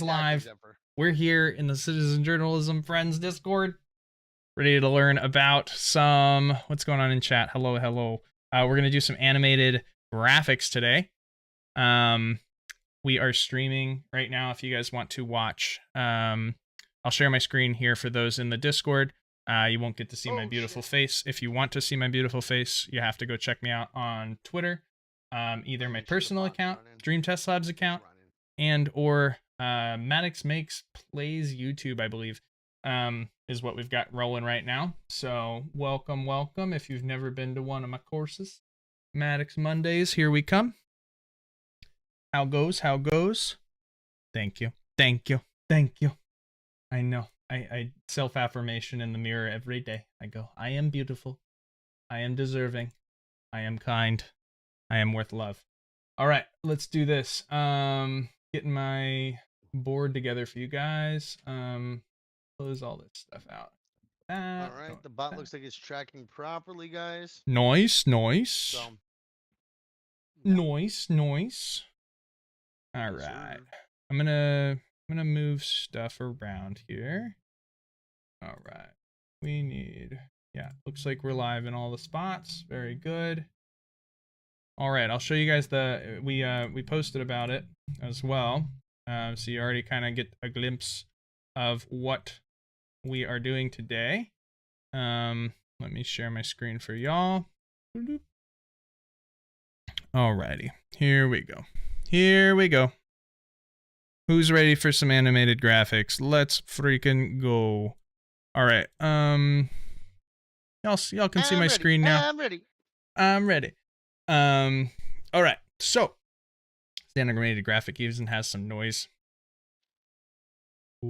Live. We're here in the Citizen Journalism Friends Discord, ready to learn about some what's going on in chat. Hello, hello. We're gonna do some animated graphics today. We are streaming right now. If you guys want to watch, I'll share my screen here for those in the Discord. You won't get to see my beautiful face. If you want to see my beautiful face, you have to go check me out on Twitter, either my personal account, Dream Test Labs account, and or Maddox Makes Plays YouTube, I believe, is what we've got rolling right now. So welcome, welcome. If you've never been to one of my courses, Maddox Mondays, here we come. How goes? How goes? Thank you. Thank you. Thank you. I know. I self-affirmation in the mirror every day. I go, I am beautiful. I am deserving. I am kind. I am worth love. All right, let's do this. Getting my board together for you guys. Close all this stuff out. All right, the bot looks like it's tracking properly, guys. Nice, nice. So, Nice, nice. All right. I'm gonna move stuff around here. All right. We need, yeah, looks like we're live in all the spots. Very good. All right, I'll show you guys the, we posted about it as well. So you already kind of get a glimpse of what we are doing today. Let me share my screen for y'all. Alrighty, here we go. Here we go. Who's ready for some animated graphics? Let's freaking go. All right. Y'all can see my screen now. I'm ready. I'm ready. All right. So, the animated graphic even has some noise.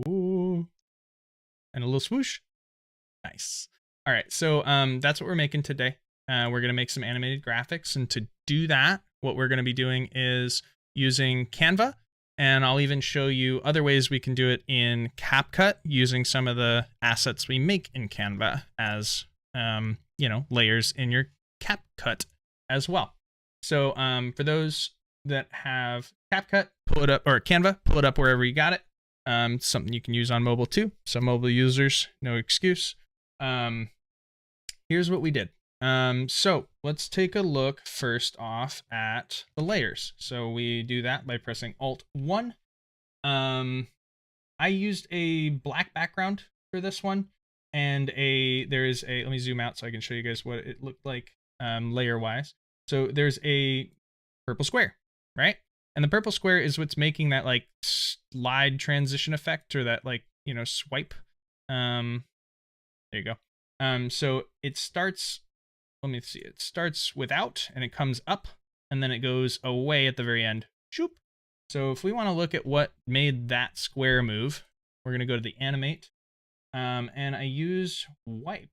Ooh. And a little swoosh. Nice. All right. So, that's what we're making today. We're going to make some animated graphics, and to do that, what we're going to be doing is using Canva. And I'll even show you other ways we can do it in Capcut using some of the assets we make in Canva as, you know, layers in your Capcut as well. So for those that have Capcut, pull it up, or Canva, pull it up wherever you got it. Something you can use on mobile too. So mobile users, no excuse. Here's what we did. So let's take a look first off at the layers. So we do that by pressing Alt-1. I used a black background for this one, and there is a, let me zoom out so I can show you guys what it looked like layer wise. So there's a purple square, right? And the purple square is what's making that like slide transition effect, or that like, you know, swipe. There you go. So it starts, let me see, it starts without and it comes up and then it goes away at the very end. Shoop. So if we want to look at what made that square move, we're going to go to the animate, and I use wipe.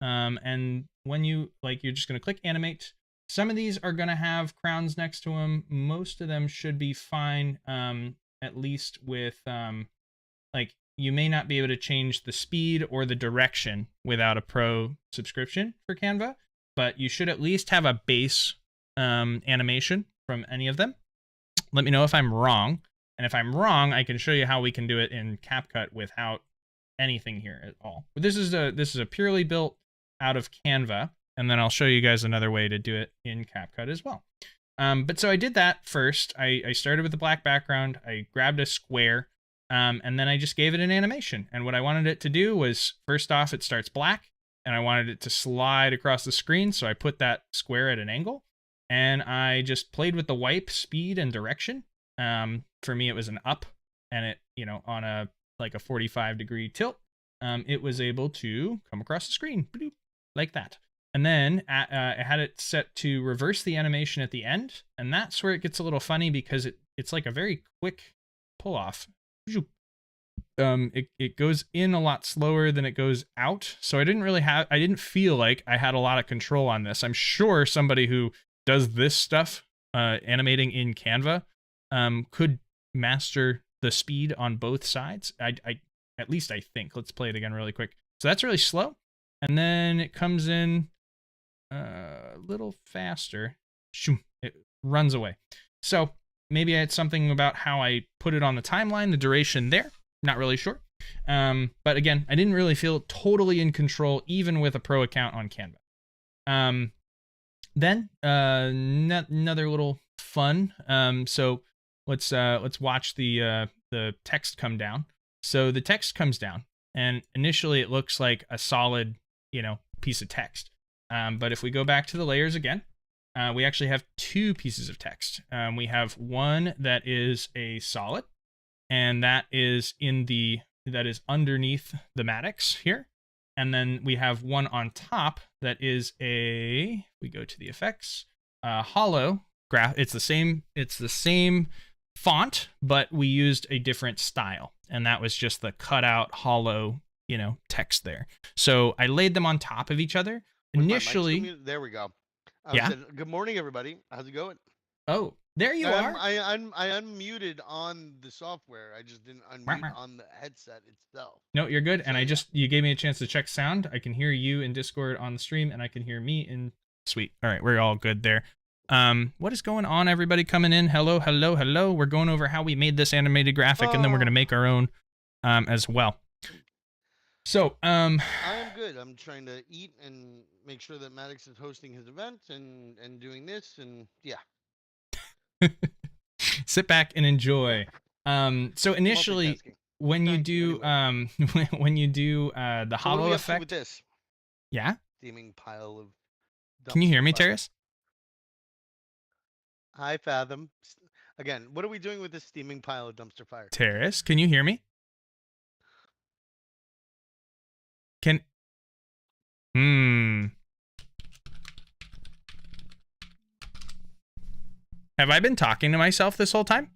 And when you, like, you're just going to click animate. Some of these are going to have crowns next to them. Most of them should be fine, at least with, like, you may not be able to change the speed or the direction without a pro subscription for Canva, but you should at least have a base animation from any of them. Let me know if I'm wrong. And if I'm wrong, I can show you how we can do it in Capcut without anything here at all. But this is a purely built out of Canva, and then I'll show you guys another way to do it in Capcut as well. But so I did that first. I started with the black background. I grabbed a square. And then I just gave it an animation. And what I wanted it to do was, first off, it starts black, and I wanted it to slide across the screen. So I put that square at an angle, and I just played with the wipe speed and direction. For me, it was an up, and it, you know, on a, like a 45-degree tilt, it was able to come across the screen, like that. And then I had it set to reverse the animation at the end. And that's where it gets a little funny, because it's like a very quick pull off. It goes in a lot slower than it goes out, so I didn't feel like I had a lot of control on this. I'm sure somebody who does this stuff, animating in Canva, could master the speed on both sides. I at least I think. Let's play it again really quick. So that's really slow, and then it comes in a little faster. It runs away. So maybe it's something about how I put it on the timeline, the duration there. Not really sure. But again, I didn't really feel totally in control, even with a pro account on Canva. Then another little fun. So let's watch the text come down. So the text comes down, and initially it looks like a solid, piece of text. But if we go back to the layers again, we actually have two pieces of text. We have one that is a solid, and that is underneath the Maddox here. And then we have one on top that is we go to the effects, hollow graph. It's the same font, but we used a different style, and that was just the cutout hollow, text there. So I laid them on top of each other. Initially, there we go. Said, good morning, everybody. How's it going? Oh, there you are. I unmuted on the software. I just didn't unmute on the headset itself. No, you're good. So, and you gave me a chance to check sound. I can hear you in Discord on the stream, and I can hear me in. Sweet. All right, we're all good there. What is going on, everybody coming in? Hello. We're going over how we made this animated graphic, and then we're going to make our own as well. So, I am good. I'm trying to eat and make sure that Maddox is hosting his event and doing this, and yeah. Sit back and enjoy. So initially, when you do when you do the hollow effect with this, steaming pile of. Can you hear me, Terrace? Hi, Fathom. Again, what are we doing with this steaming pile of dumpster fire? Terrace, can you hear me? Have I been talking to myself this whole time?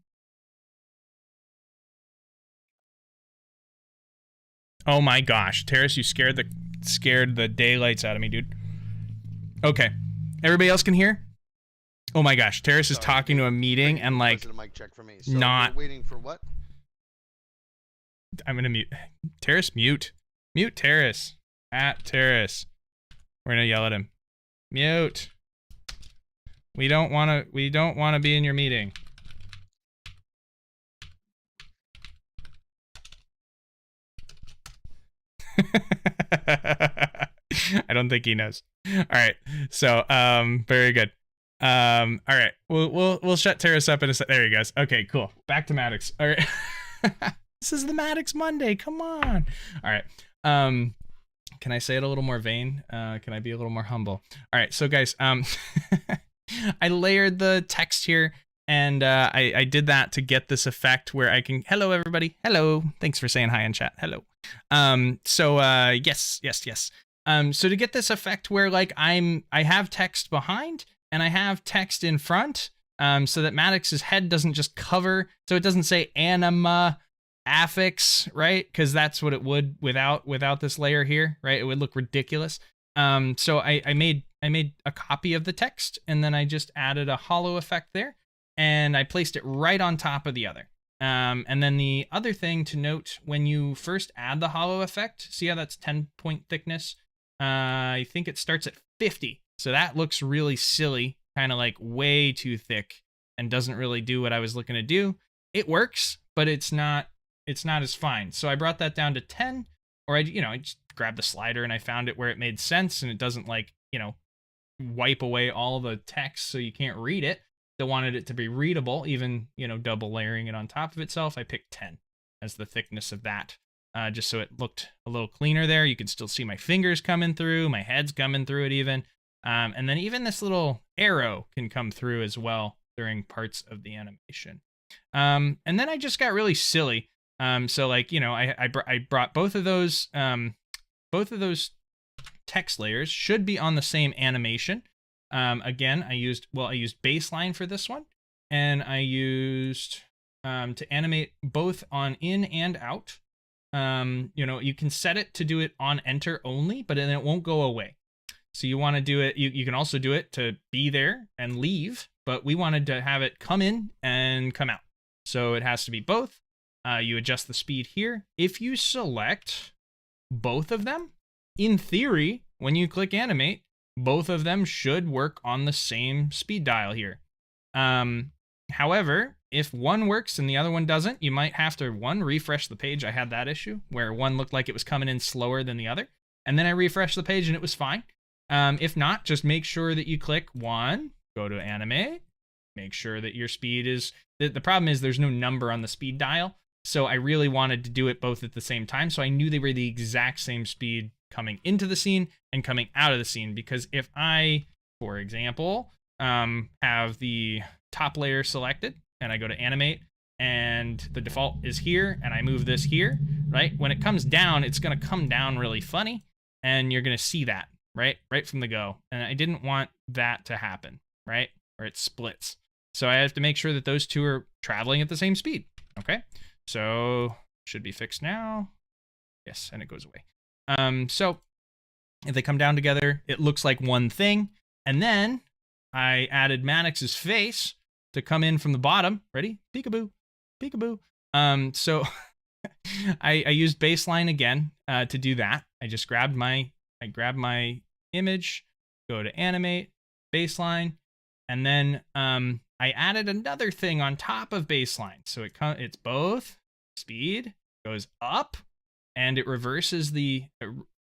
Oh my gosh, Terrace, you scared the daylights out of me, dude. Okay, everybody else can hear? Oh my gosh, Terrace is talking to a meeting and like a mic check for me. So not waiting for what? I'm gonna mute Terrace. Mute Terrace. At Terrace. We're gonna yell at him. Mute. We don't wanna be in your meeting. I don't think he knows. All right. So, very good. All right. We'll shut Terrace up in a sec. There he goes. Okay, cool. Back to Maddox. All right. This is the Maddox Monday. Come on. All right. Can I say it a little more vain? Can I be a little more humble? All right. So guys, I layered the text here, and I did that to get this effect where I can. Hello, everybody. Hello. Thanks for saying hi in chat. Hello. So yes. So to get this effect where like I have text behind and I have text in front, so that Maddox's head doesn't just cover, so it doesn't say anima affix, right? Because that's what it would without this layer here, right? It would look ridiculous. So I made a copy of the text, and then I just added a hollow effect there, and I placed it right on top of the other. And then the other thing to note, when you first add the hollow effect, see how that's 10-point thickness? I think it starts at 50. So that looks really silly, kind of like way too thick, and doesn't really do what I was looking to do. It works, but it's not as fine. So I brought that down to 10, or I just grabbed the slider and I found it where it made sense, and it doesn't like, wipe away all the text so you can't read it. Still wanted it to be readable, even, double layering it on top of itself. I picked 10 as the thickness of that, just so it looked a little cleaner there. You can still see my fingers coming through, my head's coming through it even. And then even this little arrow can come through as well during parts of the animation. And then I just got really silly. So like, I brought both of those text layers should be on the same animation. Again, I used baseline for this one, and I used to animate both on in and out. You can set it to do it on enter only, but then it won't go away. So you want to do it, you can also do it to be there and leave, but we wanted to have it come in and come out. So it has to be both. You adjust the speed here. If you select both of them, in theory, when you click animate, both of them should work on the same speed dial here. However, if one works and the other one doesn't, you might have to, one, refresh the page. I had that issue where one looked like it was coming in slower than the other. And then I refreshed the page and it was fine. If not, just make sure that you click one, go to animate, make sure that your speed is, the problem is there's no number on the speed dial. So I really wanted to do it both at the same time. So I knew they were the exact same speed coming into the scene and coming out of the scene. Because if I, for example, have the top layer selected and I go to animate and the default is here and I move this here, right? When it comes down, it's going to come down really funny and you're going to see that, right from the go. And I didn't want that to happen, right? Or it splits. So I have to make sure that those two are traveling at the same speed. Okay. So should be fixed now. Yes. And it goes away. So if they come down together, it looks like one thing. And then I added Maddox's face to come in from the bottom. Ready? Peekaboo, peekaboo. So I used baseline again to do that. I just grabbed my image, go to animate, baseline, and then I added another thing on top of baseline. So it's both speed goes up and it reverses the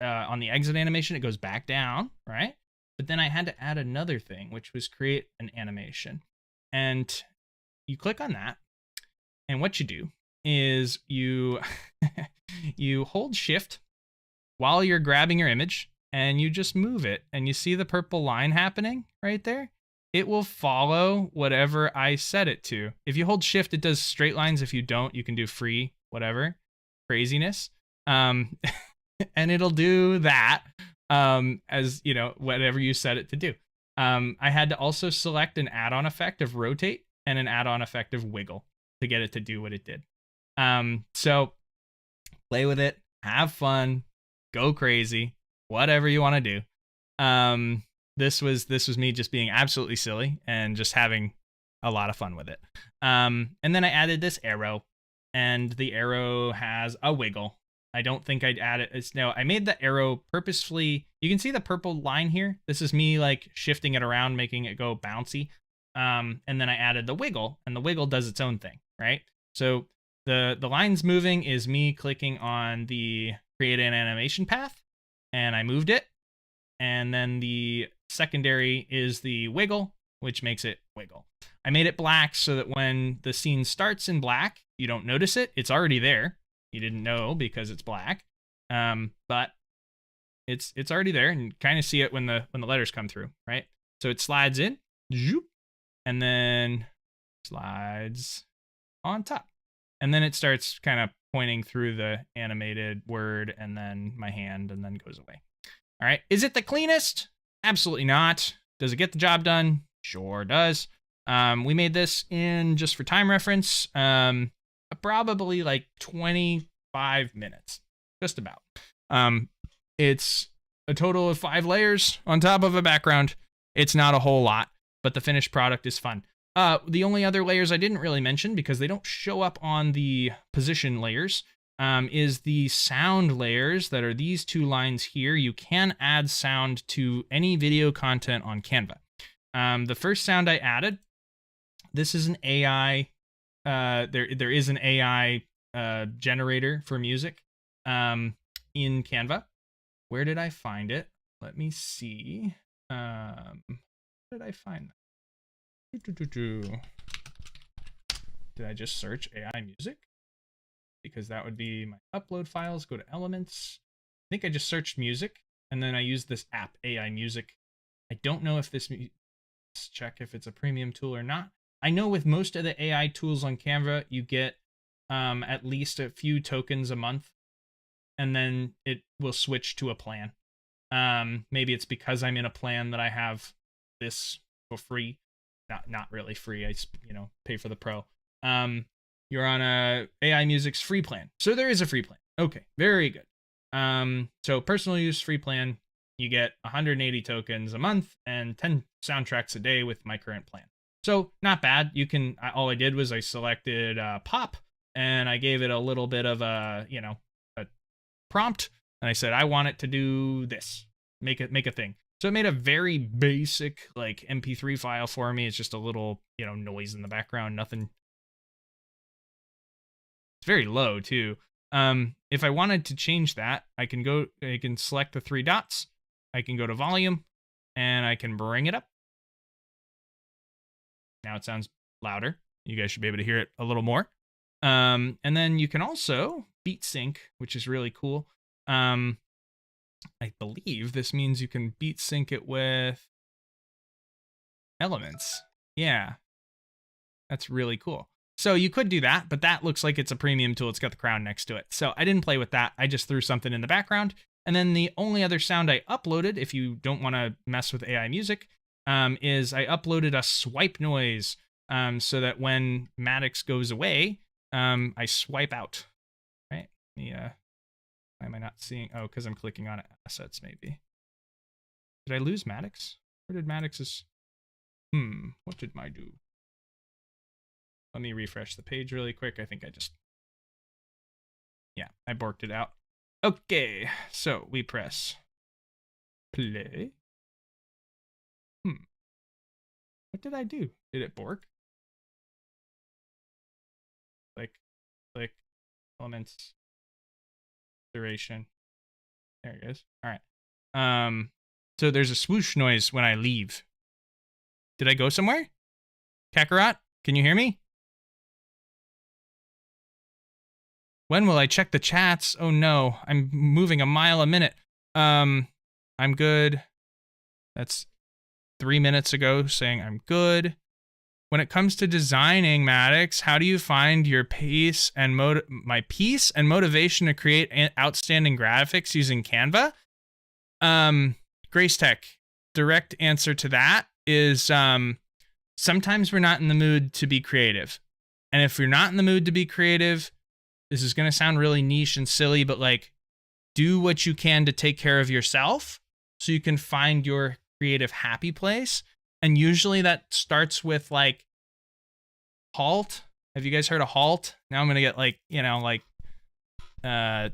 on the exit animation, it goes back down, right? But then I had to add another thing, which was create an animation. And you click on that, and what you do is you you hold shift while you're grabbing your image and you just move it, and you see the purple line happening right there. It will follow whatever I set it to. If you hold shift, it does straight lines. If you don't, you can do free, whatever, craziness. And it'll do that as, you know, whatever you set it to do. I had to also select an add-on effect of rotate and an add-on effect of wiggle to get it to do what it did. So play with it, have fun, go crazy, whatever you want to do. This was me just being absolutely silly and just having a lot of fun with it. And then I added this arrow, and the arrow has a wiggle. I don't think I'd add it. No, I made the arrow purposefully. You can see the purple line here. This is me like shifting it around, making it go bouncy. And then I added the wiggle, and the wiggle does its own thing, right? So the lines moving is me clicking on the create an animation path, and I moved it. And then the secondary is the wiggle, which makes it wiggle. I made it black so that when the scene starts in black, you don't notice it. It's already there. You didn't know because it's black. But it's already there, and you kind of see it when the letters come through, right? So it slides in, and then slides on top. And then it starts kind of pointing through the animated word and then my hand, and then goes away. All right. Is it the cleanest? Absolutely not. Does it get the job done? Sure does. We made this in, just for time reference, probably like 25 minutes, just about. It's a total of 5 layers on top of a background. It's not a whole lot, but the finished product is fun. The only other layers I didn't really mention, because they don't show up on the position layers, is the sound layers that are these 2 lines here. You can add sound to any video content on Canva. The first sound I added, this is an AI. There is an AI generator for music in Canva. Where did I find it? Let me see. Where did I find that? Did I just search AI music? Because that would be my upload files. Go to elements. I think I just searched music, and then I used this app, AI Music. I don't know if this, let's check if it's a premium tool or not. I know with most of the AI tools on Canva, you get at least a few tokens a month, and then it will switch to a plan. Maybe it's because I'm in a plan that I have this for free. Not really free. I pay for the pro. You're on a AI Music's free plan, so there is a free plan. Okay, very good. So personal use free plan, you get 180 tokens a month and 10 soundtracks a day with my current plan. So not bad. You can. All I did was I selected pop, and I gave it a little bit of a a prompt, and I said I want it to do this. Make a thing. So it made a very basic like MP3 file for me. It's just a little noise in the background, nothing It's very low too. If I wanted to change that, I can select the 3 dots. I can go to volume and I can bring it up. Now it sounds louder. You guys should be able to hear it a little more. And then you can also beat sync, which is really cool. I believe this means you can beat sync it with elements. Yeah, that's really cool. So you could do that, but that looks like it's a premium tool. It's got the crown next to it. So I didn't play with that. I just threw something in the background. And then the only other sound I uploaded, if you don't want to mess with AI music, is I uploaded a swipe noise so that when Maddox goes away, I swipe out. Right? Yeah. Why am I not seeing? Oh, because I'm clicking on assets, maybe. Did I lose Maddox? Where did Maddox's... what did I do? Let me refresh the page really quick. I think I just... Yeah, I borked it out. Okay, so we press play. What did I do? Did it bork? Click, elements, duration. There it is. All right. So there's a swoosh noise when I leave. Did I go somewhere? Kakarot, can you hear me? When will I check the chats? Oh no, I'm moving a mile a minute. I'm good. That's 3 minutes ago saying I'm good. When it comes to designing, Maddox, how do you find your pace and peace and motivation to create outstanding graphics using Canva? Grace Tech, direct answer to that is sometimes we're not in the mood to be creative. And if you're not in the mood to be creative, this is going to sound really niche and silly, but like, do what you can to take care of yourself so you can find your creative happy place. And usually that starts with like halt. Have you guys heard of halt? Now I'm going to get like, a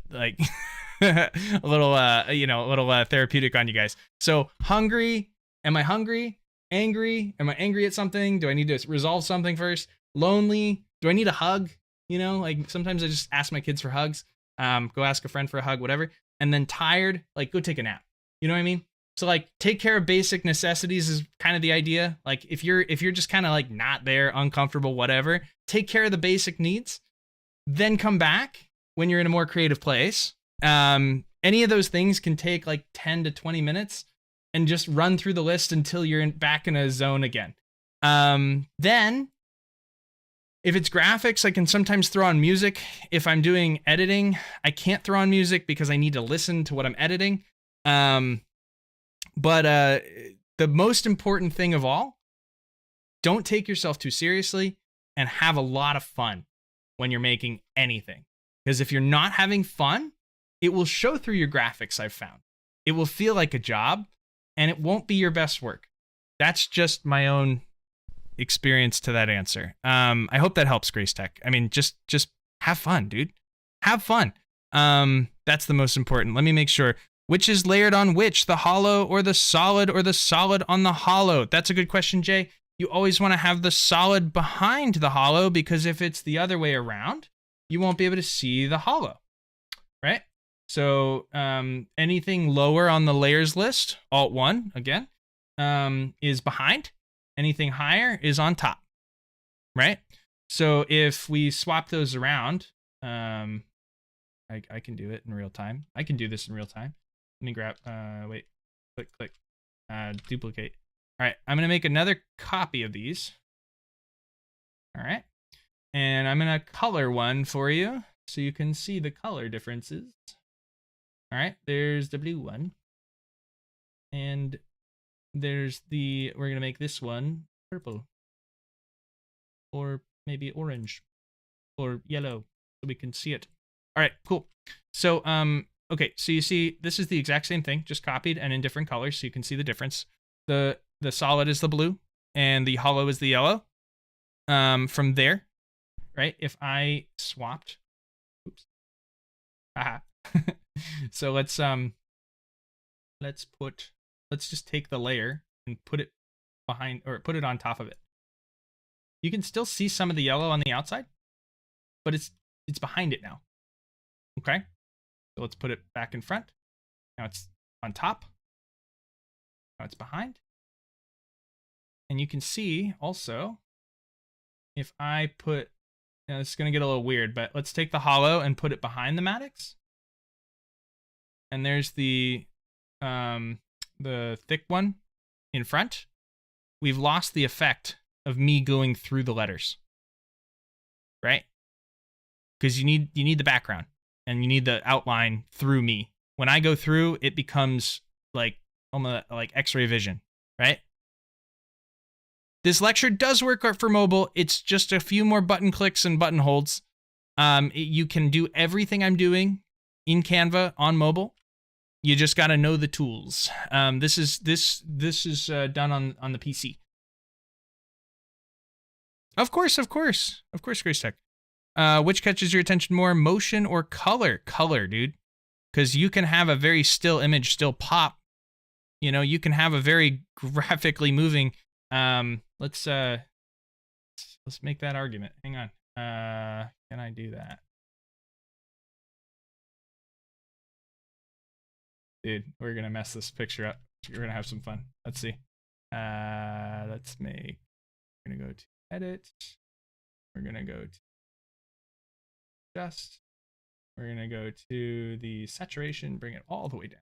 little therapeutic on you guys. So hungry. Am I hungry? Angry? Am I angry at something? Do I need to resolve something first? Lonely? Do I need a hug? Like sometimes I just ask my kids for hugs. Go ask a friend for a hug, whatever. And then tired, like go take a nap. You know what I mean? So like take care of basic necessities is kind of the idea. Like if you're just kind of like not there, uncomfortable, whatever, take care of the basic needs, then come back when you're in a more creative place. Any of those things can take like 10 to 20 minutes and just run through the list until you're back in a zone again. Then if it's graphics, I can sometimes throw on music. If I'm doing editing, I can't throw on music because I need to listen to what I'm editing. But the most important thing of all, don't take yourself too seriously and have a lot of fun when you're making anything. Because if you're not having fun, it will show through your graphics, I've found. It will feel like a job and it won't be your best work. That's just my own experience to that answer. I hope that helps, Grace Tech. I mean, just have fun, dude. Have fun. That's the most important. Let me make sure. Which is layered on which, the hollow or the solid on the hollow? That's a good question, Jay. You always want to have the solid behind the hollow because if it's the other way around, you won't be able to see the hollow, right? So anything lower on the layers list, Alt-1 again, is behind. Anything higher is on top, right? So if we swap those around, I can do it in real time. I can do this in real time. Let me grab, wait, click, duplicate. All right, I'm going to make another copy of these. All right, and I'm going to color one for you so you can see the color differences. All right, there's the blue one. And there's we're going to make this one purple. Or maybe orange. Or yellow, so we can see it. All right, cool. So, okay, so you see, this is the exact same thing, just copied and in different colors, so you can see the difference. The solid is the blue, and the hollow is the yellow. From there, right, if I swapped, oops, haha. So let's just take the layer and put it behind, or put it on top of it. You can still see some of the yellow on the outside, but it's it's behind it now. Okay, so let's put it back in front. Now it's on top. Now it's behind. And you can see also, if I put, now this is going to get a little weird, but let's take the hollow and put it behind the Maddox. And there's the thick one in front. We've lost the effect of me going through the letters, right? Because you need the background and you need the outline through me. When I go through, it becomes like almost like X-ray vision, right? This lecture does work for mobile. It's just a few more button clicks and button holds. You can do everything I'm doing in Canva on mobile. You just got to know the tools. This is done on the PC. Of course, Grace Tech. Which catches your attention more, motion or color? Color, dude. Because you can have a very still image still pop. You know, you can have a very graphically moving. Let's make that argument. Hang on. Can I do that? Dude, we're gonna mess this picture up. We're gonna have some fun. Let's see. We're gonna go to edit. We're gonna go to adjust. We're gonna go to the saturation, bring it all the way down.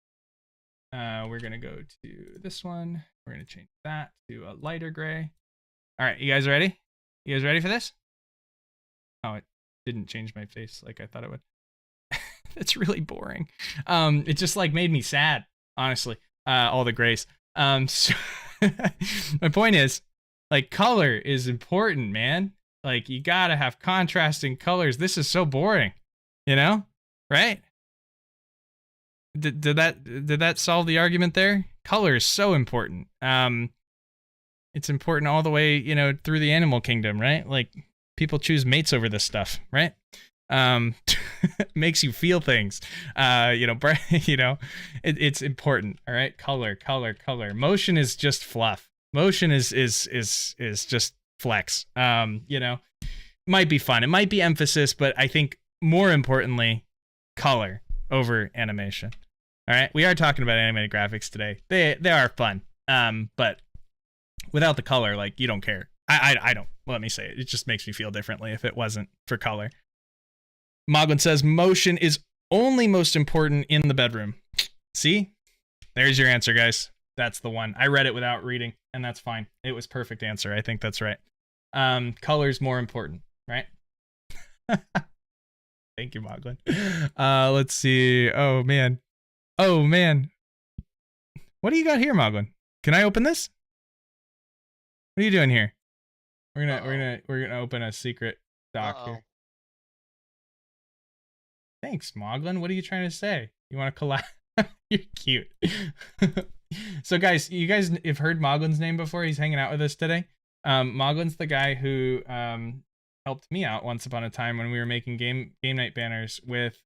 We're gonna go to this one. We're gonna change that to a lighter gray. All right, you guys ready? You guys ready for this? Oh, it didn't change my face like I thought it would. It's really boring. It just like made me sad, honestly. All the grays. So my point is, like, color is important, man. Like, you gotta have contrasting colors. This is so boring, you know? Right? Did that solve the argument there? Color is so important. It's important all the way, you know, through the animal kingdom, right? Like, people choose mates over this stuff, right? Makes you feel things. It's important. All right, color. Motion is just fluff. Motion is just flex. Might be fun. It might be emphasis, but I think more importantly, color over animation. All right, we are talking about animated graphics today. They are fun. But without the color, like, you don't care. I don't. Let me say it. It just makes me feel differently if it wasn't for color. Moglin says motion is only most important in the bedroom. See? There's your answer, guys. That's the one. I read it without reading, and that's fine. It was perfect answer. I think that's right. Color's more important, right? Thank you, Moglin. Let's see. Oh man. What do you got here, Moglin? Can I open this? What are you doing here? We're gonna open a secret doc here. Thanks, Moglin. What are you trying to say? You want to collab? You're cute. So, guys, you guys have heard Moglin's name before. He's hanging out with us today. Moglin's the guy who helped me out once upon a time when we were making game night banners with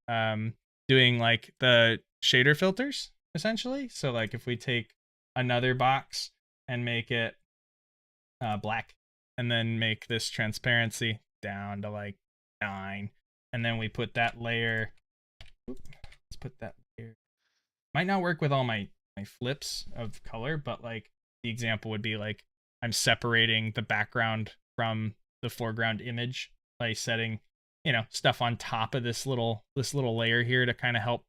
doing like the shader filters, essentially. So, like, if we take another box and make it black, and then make this transparency down to like 9. And then we put that layer. Let's put that layer. Might not work with all my flips of color, but like the example would be like I'm separating the background from the foreground image by setting, stuff on top of this little layer here to kind of help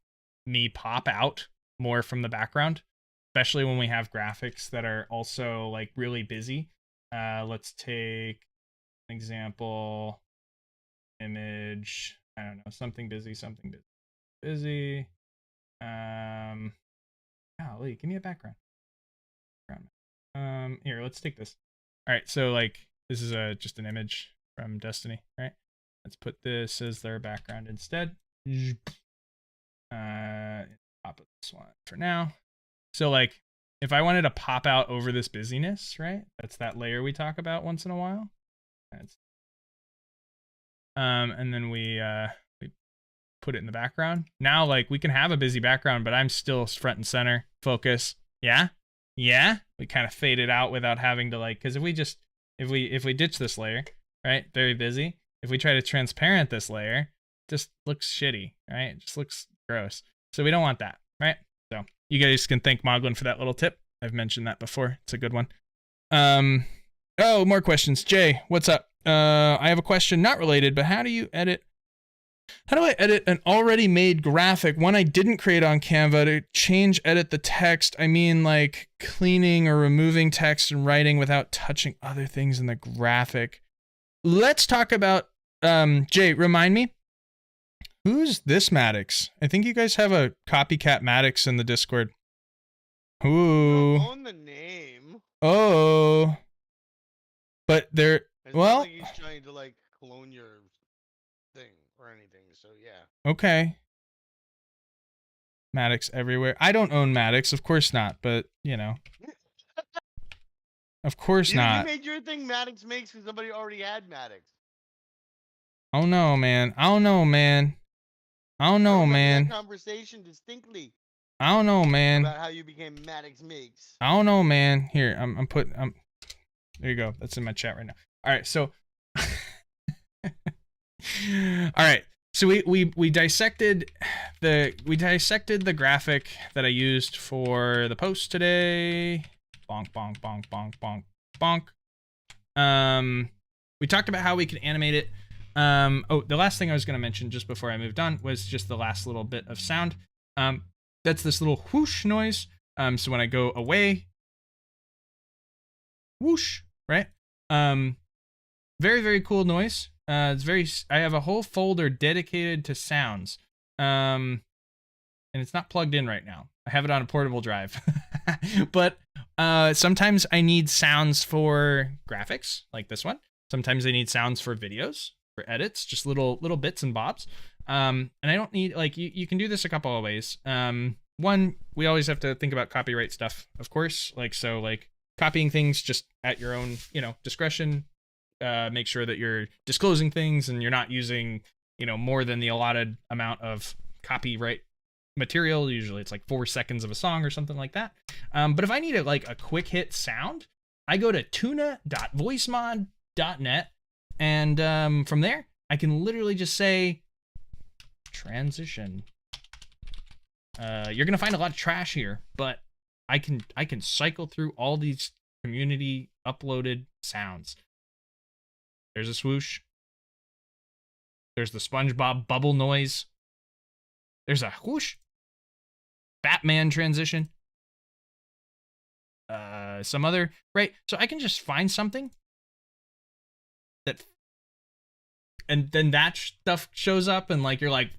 me pop out more from the background, especially when we have graphics that are also like really busy. Let's take an example. Image, I don't know, something busy. Golly, give me a background. Here, let's take this. All right, so like this is just an image from Destiny, right? Let's put this as their background instead. Pop of this one for now. So like if I wanted to pop out over this busyness, right? That's that layer we talk about once in a while. And then we put it in the background. Now, like, we can have a busy background, but I'm still front and center. Focus. Yeah. We kind of fade it out without having to like, because if we ditch this layer, right? Very busy. If we try to transparent this layer, just looks shitty, right? It just looks gross. So we don't want that, right? So you guys can thank Moglin for that little tip. I've mentioned that before. It's a good one. Oh, more questions. Jay, what's up? I have a question not related, but how do I edit an already made graphic, one I didn't create on Canva, to edit the text? I mean, like cleaning or removing text and writing without touching other things in the graphic. Let's talk about, Jay, remind me, who's this Maddox? I think you guys have a copycat Maddox in the Discord. Ooh. Own the name. Oh. But they're, it's well. Not like he's trying to like clone your thing or anything, so yeah. Okay. Maddox everywhere. I don't own Maddox, of course not, but, you know. Of course not. You made your thing Maddox makes because somebody already had Maddox. Oh no, man. I don't know, man. I don't know, man. That conversation distinctly. I don't know, man. About how you became Maddox Makes. I don't know, man. Here, I'm putting. There you go. That's in my chat right now. All right, so. All right, so we dissected the graphic that I used for the post today. Bonk, bonk, bonk, bonk, bonk, bonk. We talked about how we can animate it. Oh, the last thing I was going to mention just before I moved on was just the last little bit of sound. That's this little whoosh noise. So when I go away, whoosh, right? Very, very cool noise. I have a whole folder dedicated to sounds. And it's not plugged in right now. I have it on a portable drive. But sometimes I need sounds for graphics, like this one. Sometimes I need sounds for videos, for edits, just little bits and bobs. And I don't need, like, you can do this a couple of ways. One, we always have to think about copyright stuff, of course. Like, so, like, copying things just at your own, discretion. Make sure that you're disclosing things and you're not using, more than the allotted amount of copyright material. Usually it's like 4 seconds of a song or something like that. But if I need a quick hit sound, I go to tuna.voicemod.net, and from there I can literally just say transition. You're gonna find a lot of trash here, but I can cycle through all these community uploaded sounds. There's a swoosh. There's the SpongeBob bubble noise. There's a whoosh. Batman transition. Some other, right? So I can just find something that, and then that stuff shows up, and like you're like,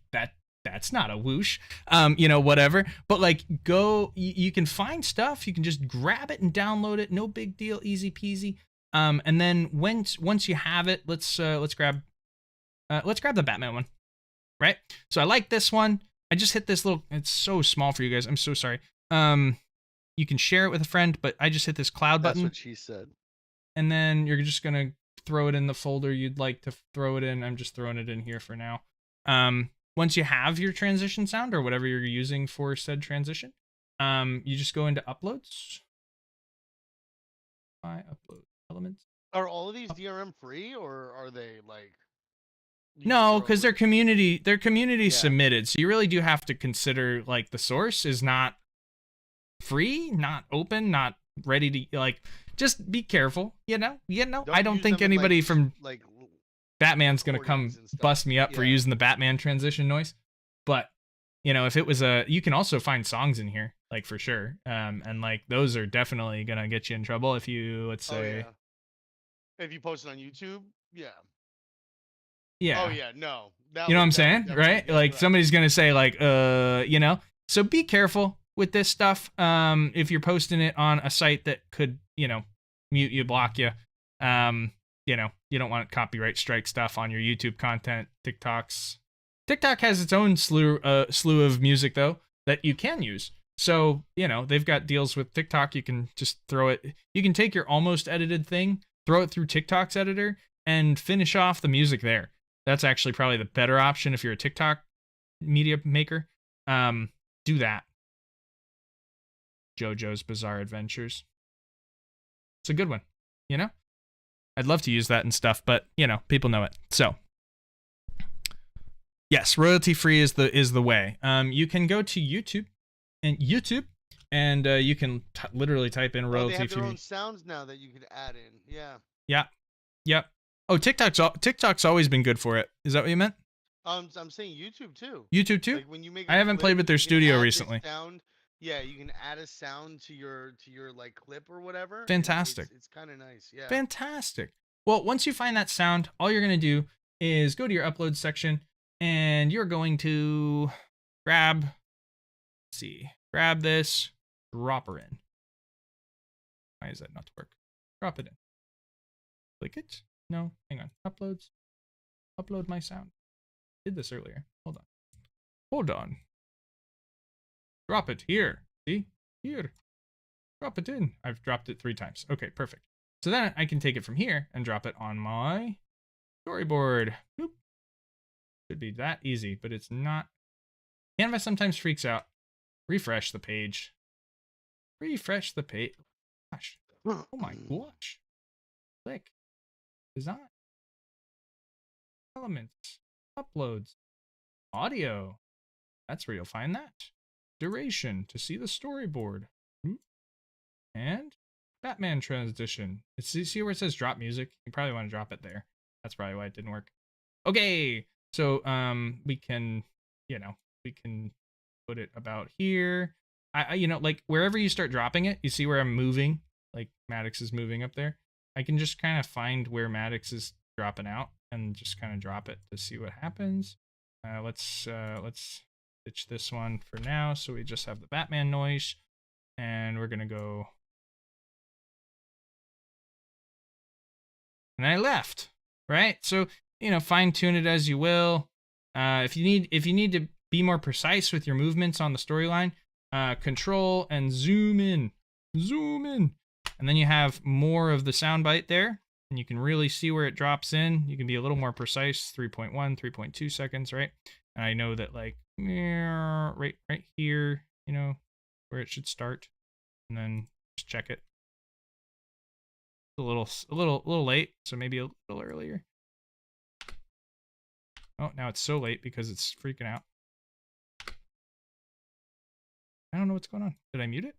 that's not a whoosh, whatever. But like, you can find stuff. You can just grab it and download it. No big deal, easy peasy. And then once you have it, let's grab the Batman one, right? So I like this one. I just hit this little. It's so small for you guys. I'm so sorry. You can share it with a friend, but I just hit this cloud button. That's what she said. And then you're just gonna throw it in the folder you'd like to throw it in. I'm just throwing it in here for now. Once you have your transition sound or whatever you're using for said transition, you just go into uploads. I upload elements. Are all of these DRM free, or are they like? No, because they're community submitted. So you really do have to consider, like, the source is not free, not open, not ready to, like, just be careful, I don't think anybody from Batman's gonna come bust me up for using the Batman transition noise. But if it was you can also find songs in here, like, for sure. And like those are definitely gonna get you in trouble if you, let's say, if you post it on YouTube. Yeah. Oh yeah, no. You know what I'm saying, right? Like, somebody's gonna say, like, So be careful with this stuff. If you're posting it on a site that could, mute you, block you, you don't want copyright strike stuff on your YouTube content. TikTok has its own slew of music though that you can use. So they've got deals with TikTok. You can just throw it. You can take your almost edited thing, throw it through TikTok's editor, and finish off the music there. That's actually probably the better option if you're a TikTok media maker. Do that. JoJo's Bizarre Adventures. It's a good one, I'd love to use that and stuff, but, people know it. So, Yes, royalty free is the way. You can go to YouTube, and you can literally type in Oh, royalty they have their free. own sounds now that you could add in. Yeah. Yeah. Yep. Oh, TikTok's always been good for it. Is that what you meant? I'm saying YouTube too. YouTube too? Like when you make I a haven't clip, played with their you can studio add this recently. sound. Yeah, you can add a sound to your like clip or whatever. Fantastic. And it's kind of nice. Yeah. Fantastic. Well, once you find that sound, all you're going to do is go to your upload section and you're going to grab this, drop her in. Why is that not to work? Drop it in. Click it. No, hang on. Uploads. Upload my sound. Did this earlier. Hold on. Drop it here. See? Here. Drop it in. I've dropped it 3 times. Okay, perfect. So then I can take it from here and drop it on my storyboard. Boop. Should be that easy, but it's not. Canva sometimes freaks out. Refresh the page. Refresh the page. Gosh. Oh my gosh. Click. Design. Elements. Uploads. Audio. That's where you'll find that. Duration to see the storyboard. And Batman transition. See where it says drop music? You probably want to drop it there. That's probably why it didn't work. Okay. So we can put it about here. I like wherever you start dropping it, you see where I'm moving, like Maddox is moving up there. I can just kind of find where Maddox is dropping out and just kind of drop it to see what happens. Let's ditch this one for now, so we just have the Batman noise, and we're gonna go. And I left, right? So fine tune it as you will. If you need to be more precise with your movements on the storyline, control and zoom in, and then you have more of the soundbite there, and you can really see where it drops in. You can be a little more precise, 3.1, 3.2 seconds, right? And I know that like right here, where it should start, and then just check it. A little late, so maybe a little earlier. Oh, now it's so late because it's freaking out. I don't know what's going on. Did I mute it?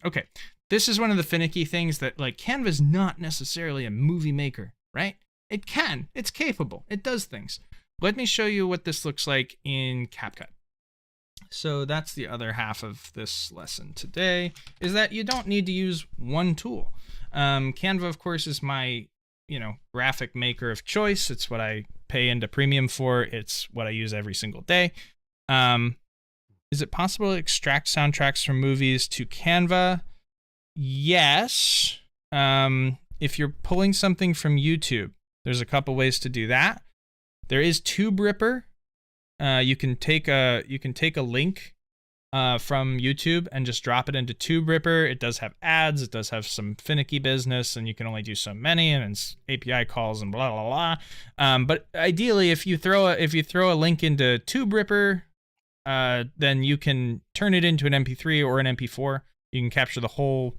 Okay. This is one of the finicky things that, like, Canva's not necessarily a movie maker, right? It can. It's capable. It does things. Let me show you what this looks like in Capcut. So that's the other half of this lesson today, is that you don't need to use one tool. Canva, of course, is my, graphic maker of choice. It's what I pay into premium for. It's what I use every single day. Is it possible to extract soundtracks from movies to Canva? Yes. If you're pulling something from YouTube, there's a couple ways to do that. There is TubeRipper. You can take a link from YouTube and just drop it into TubeRipper. It does have ads. It does have some finicky business, and you can only do so many, and it's API calls and blah blah blah. But ideally, if you throw a link into TubeRipper, then you can turn it into an MP3 or an MP4. You can capture the whole,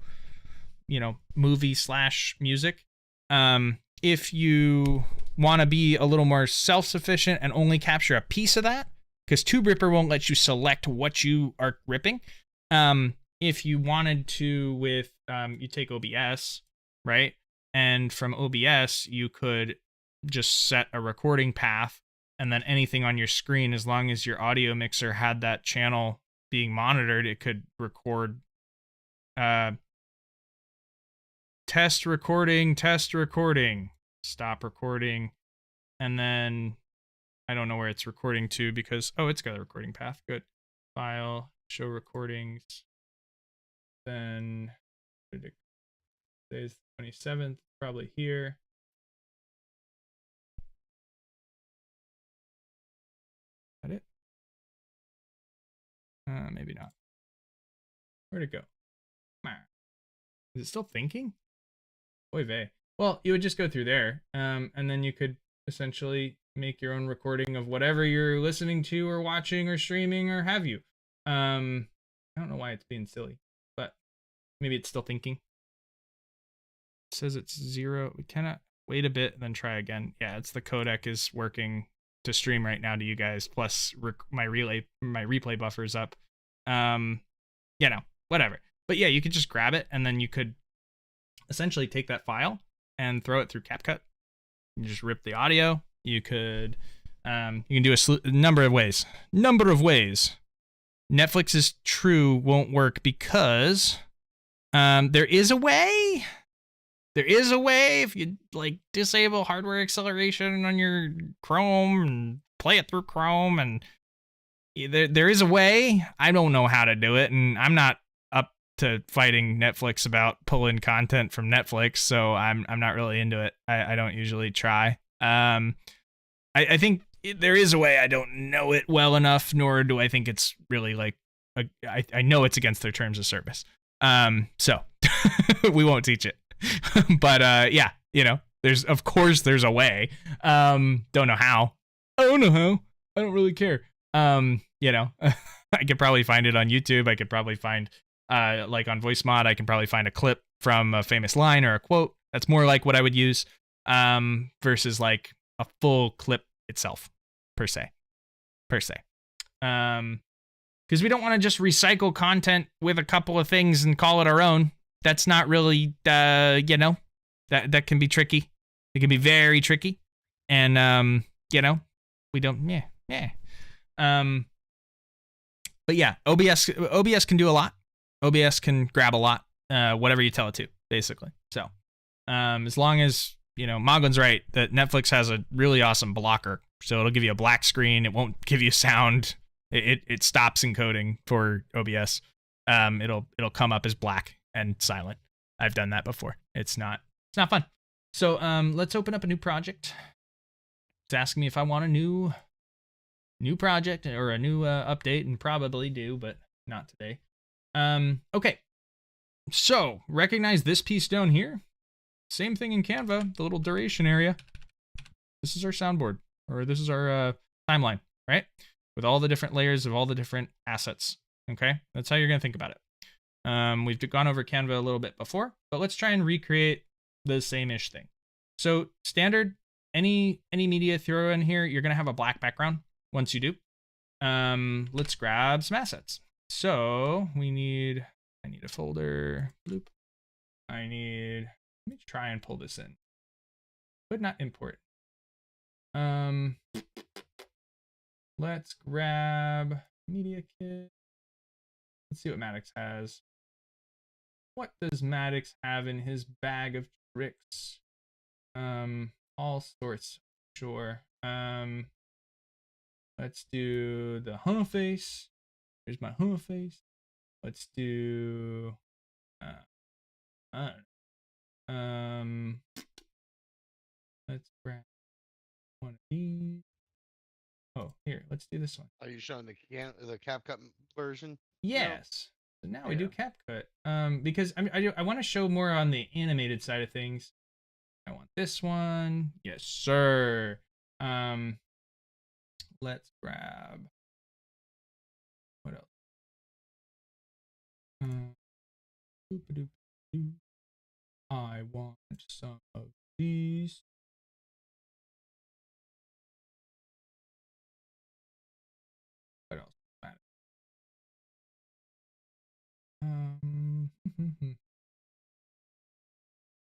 movie/music. If you want to be a little more self-sufficient and only capture a piece of that, because TubeRipper won't let you select what you are ripping. If you wanted to, you take OBS, right? And from OBS, you could just set a recording path, and then anything on your screen, as long as your audio mixer had that channel being monitored, it could record. Test recording, stop recording, and then I don't know where it's recording to because, it's got a recording path. Good. File, show recordings. Then today's 27th, probably here. Is that it? Maybe not. Where'd it go? Is it still thinking? Oy vey. Well, you would just go through there, and then you could essentially make your own recording of whatever you're listening to or watching or streaming or have you. I don't know why it's being silly, but maybe it's still thinking. It says it's 0. We cannot. wait a bit and then try again. Yeah, it's the codec is working to stream right now to you guys, plus my replay buffer's up. Whatever. But yeah, you could just grab it, and then you could essentially take that file and throw it through Capcut. You just rip the audio. You could you can do a number of ways. Netflix's True won't work because there is a way. There is a way if you like disable hardware acceleration on your Chrome and play it through Chrome, and there is a way. I don't know how to do it, and I'm not up to fighting Netflix about pulling content from Netflix, so I'm not really into it. I don't usually try. I think there is a way. I don't know it well enough, nor do I think it's really like I know it's against their terms of service. So we won't teach it. But yeah, there's a way. Don't know how. I don't know how. I don't really care. I could probably find it on YouTube. I could probably find like on Voicemod, I can probably find a clip from a famous line or a quote. That's more like what I would use versus like a full clip itself per se. Because we don't want to just recycle content with a couple of things and call it our own. That's not really, that can be tricky. It can be very tricky. And, we don't, but yeah, OBS can do a lot. OBS can grab a lot, whatever you tell it to, basically. So, as long as, Moglin's right that Netflix has a really awesome blocker. So it'll give you a black screen. It won't give you sound. It stops encoding for OBS. It'll come up as black and silent. I've done that before. It's not fun. So let's open up a new project. It's asking me if I want a new project or a new update, and probably do, but not today. Okay. So recognize this piece down here. Same thing in Canva, the little duration area. This is our soundboard, or this is our timeline, right? With all the different layers of all the different assets. Okay, that's how you're gonna think about it. We've gone over Canva a little bit before, but let's try and recreate the same-ish thing. So standard, any media throw in here, you're gonna have a black background once you do. Let's grab some assets. So I need a folder. Bloop. Let me try and pull this in. But not import. Let's grab media kit. Let's see what Maddox has. What does Maddox have in his bag of tricks? All sorts. Sure. Let's do the huh face. Here's my huh face. Let's do let's grab one of these. Oh, here, let's do this one. Are you showing the CapCut version? Yes. No? So now we do CapCut. Because I want to show more on the animated side of things. I want this one. Yes, sir. Let's grab what else? I want some of these. What else?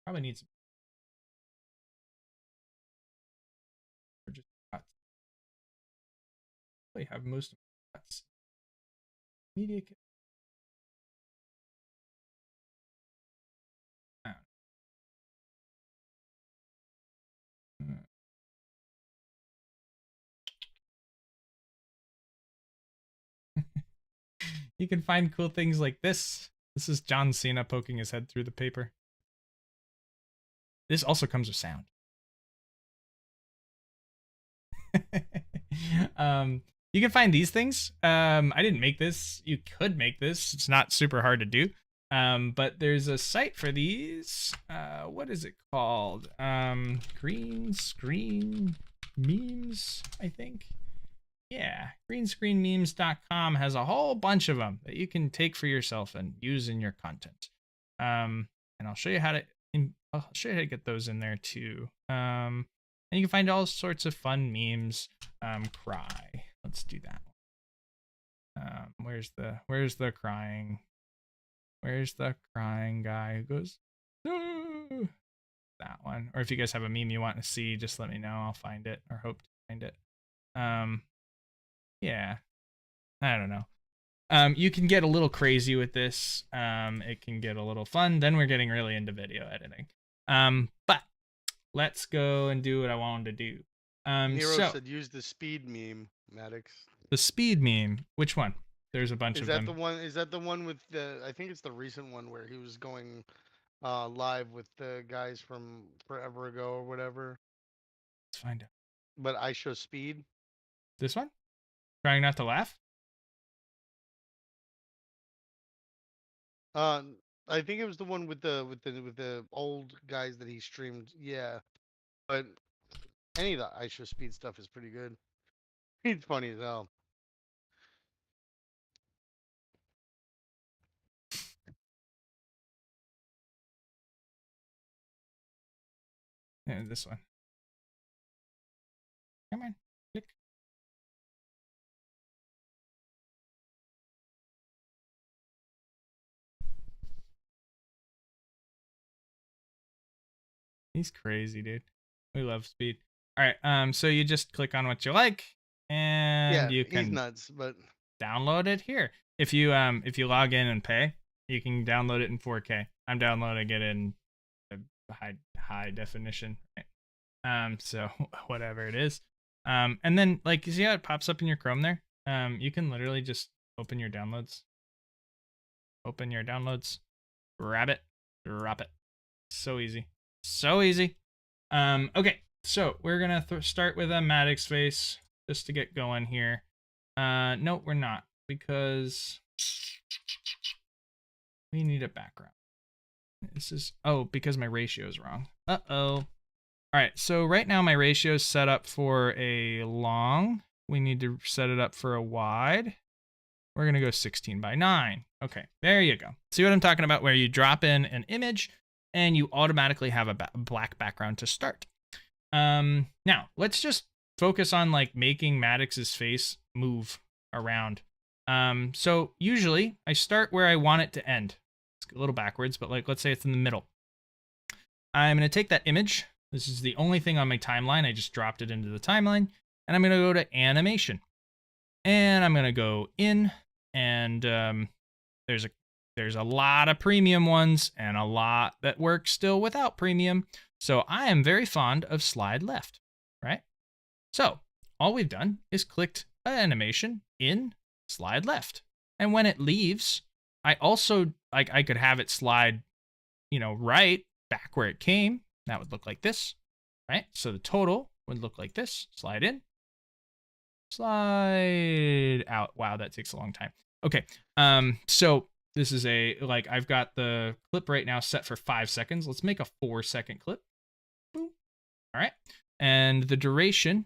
Probably need some. Or just cuts. Probably have most of the cuts. Media kit. You can find cool things like this. This is John Cena poking his head through the paper. This also comes with sound. You can find these things. I didn't make this. You could make this. It's not super hard to do. But there's a site for these. What is it called? Green Screen Memes, I think. Yeah, greenscreenmemes.com has a whole bunch of them that you can take for yourself and use in your content. And I'll show you how to get those in there too. And you can find all sorts of fun memes. Cry. Let's do that. Where's the crying? Where's the crying guy who goes, no? That one. Or if you guys have a meme you want to see, just let me know. I'll find it, or hope to find it. Yeah. I don't know. You can get a little crazy with this. It can get a little fun. Then we're getting really into video editing. But let's go and do what I wanted to do. Nero so, said use the speed meme, Maddox. The speed meme. Which one? There's a bunch of them. Is that the one with the? I think it's the recent one where he was going live with the guys from forever ago or whatever. Let's find out. But I show speed. This one? Trying not to laugh? I think it was the one with the old guys that he streamed. Yeah, but any of the I show speed stuff is pretty good. It's funny as hell. Yeah, this one. Come on, click. He's crazy, dude. We love speed. All right, so you just click on what you like, and you can he's nuts, but download it here. If you log in and pay, you can download it in 4K. I'm downloading it in high definition. Right? So whatever it is. And then like you see how it pops up in your Chrome there? You can literally just open your downloads. Open your downloads, grab it, drop it. So easy. So easy. Okay, so we're gonna start with a Maddox face just to get going here. No, we're not, because we need a background. This is, oh, because my ratio is wrong. Uh-oh. All right, so right now my ratio is set up for a long. We need to set it up for a wide. We're gonna go 16:9. Okay, there you go. See what I'm talking about, where you drop in an image and you automatically have a black background to start. Now let's just focus on like making Maddox's face move around. So usually I start where I want it to end. It's a little backwards, but like, let's say it's in the middle. I'm going to take that image. This is the only thing on my timeline. I just dropped it into the timeline, and I'm going to go to animation, and I'm going to go in, and there's a lot of premium ones and a lot that work still without premium. So I am very fond of slide left, right? So all we've done is clicked an animation in slide left. And when it leaves, I also, like, I could have it slide, right back where it came. That would look like this, right? So the total would look like this. Slide in, slide out. Wow, that takes a long time. Okay, so this is I've got the clip right now set for 5 seconds. Let's make a 4-second clip. Boom. All right. And the duration,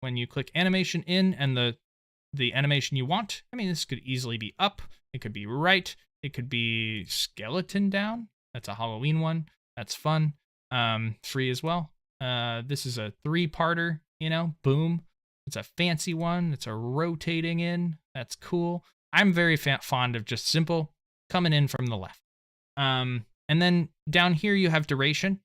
when you click animation in and the animation you want, I mean, this could easily be up. It could be right. It could be skeleton down. That's a Halloween one. That's fun. Free as well. This is a 3-parter, boom. It's a fancy one. It's a rotating in. That's cool. I'm very fond of just simple coming in from the left. And then down here you have duration.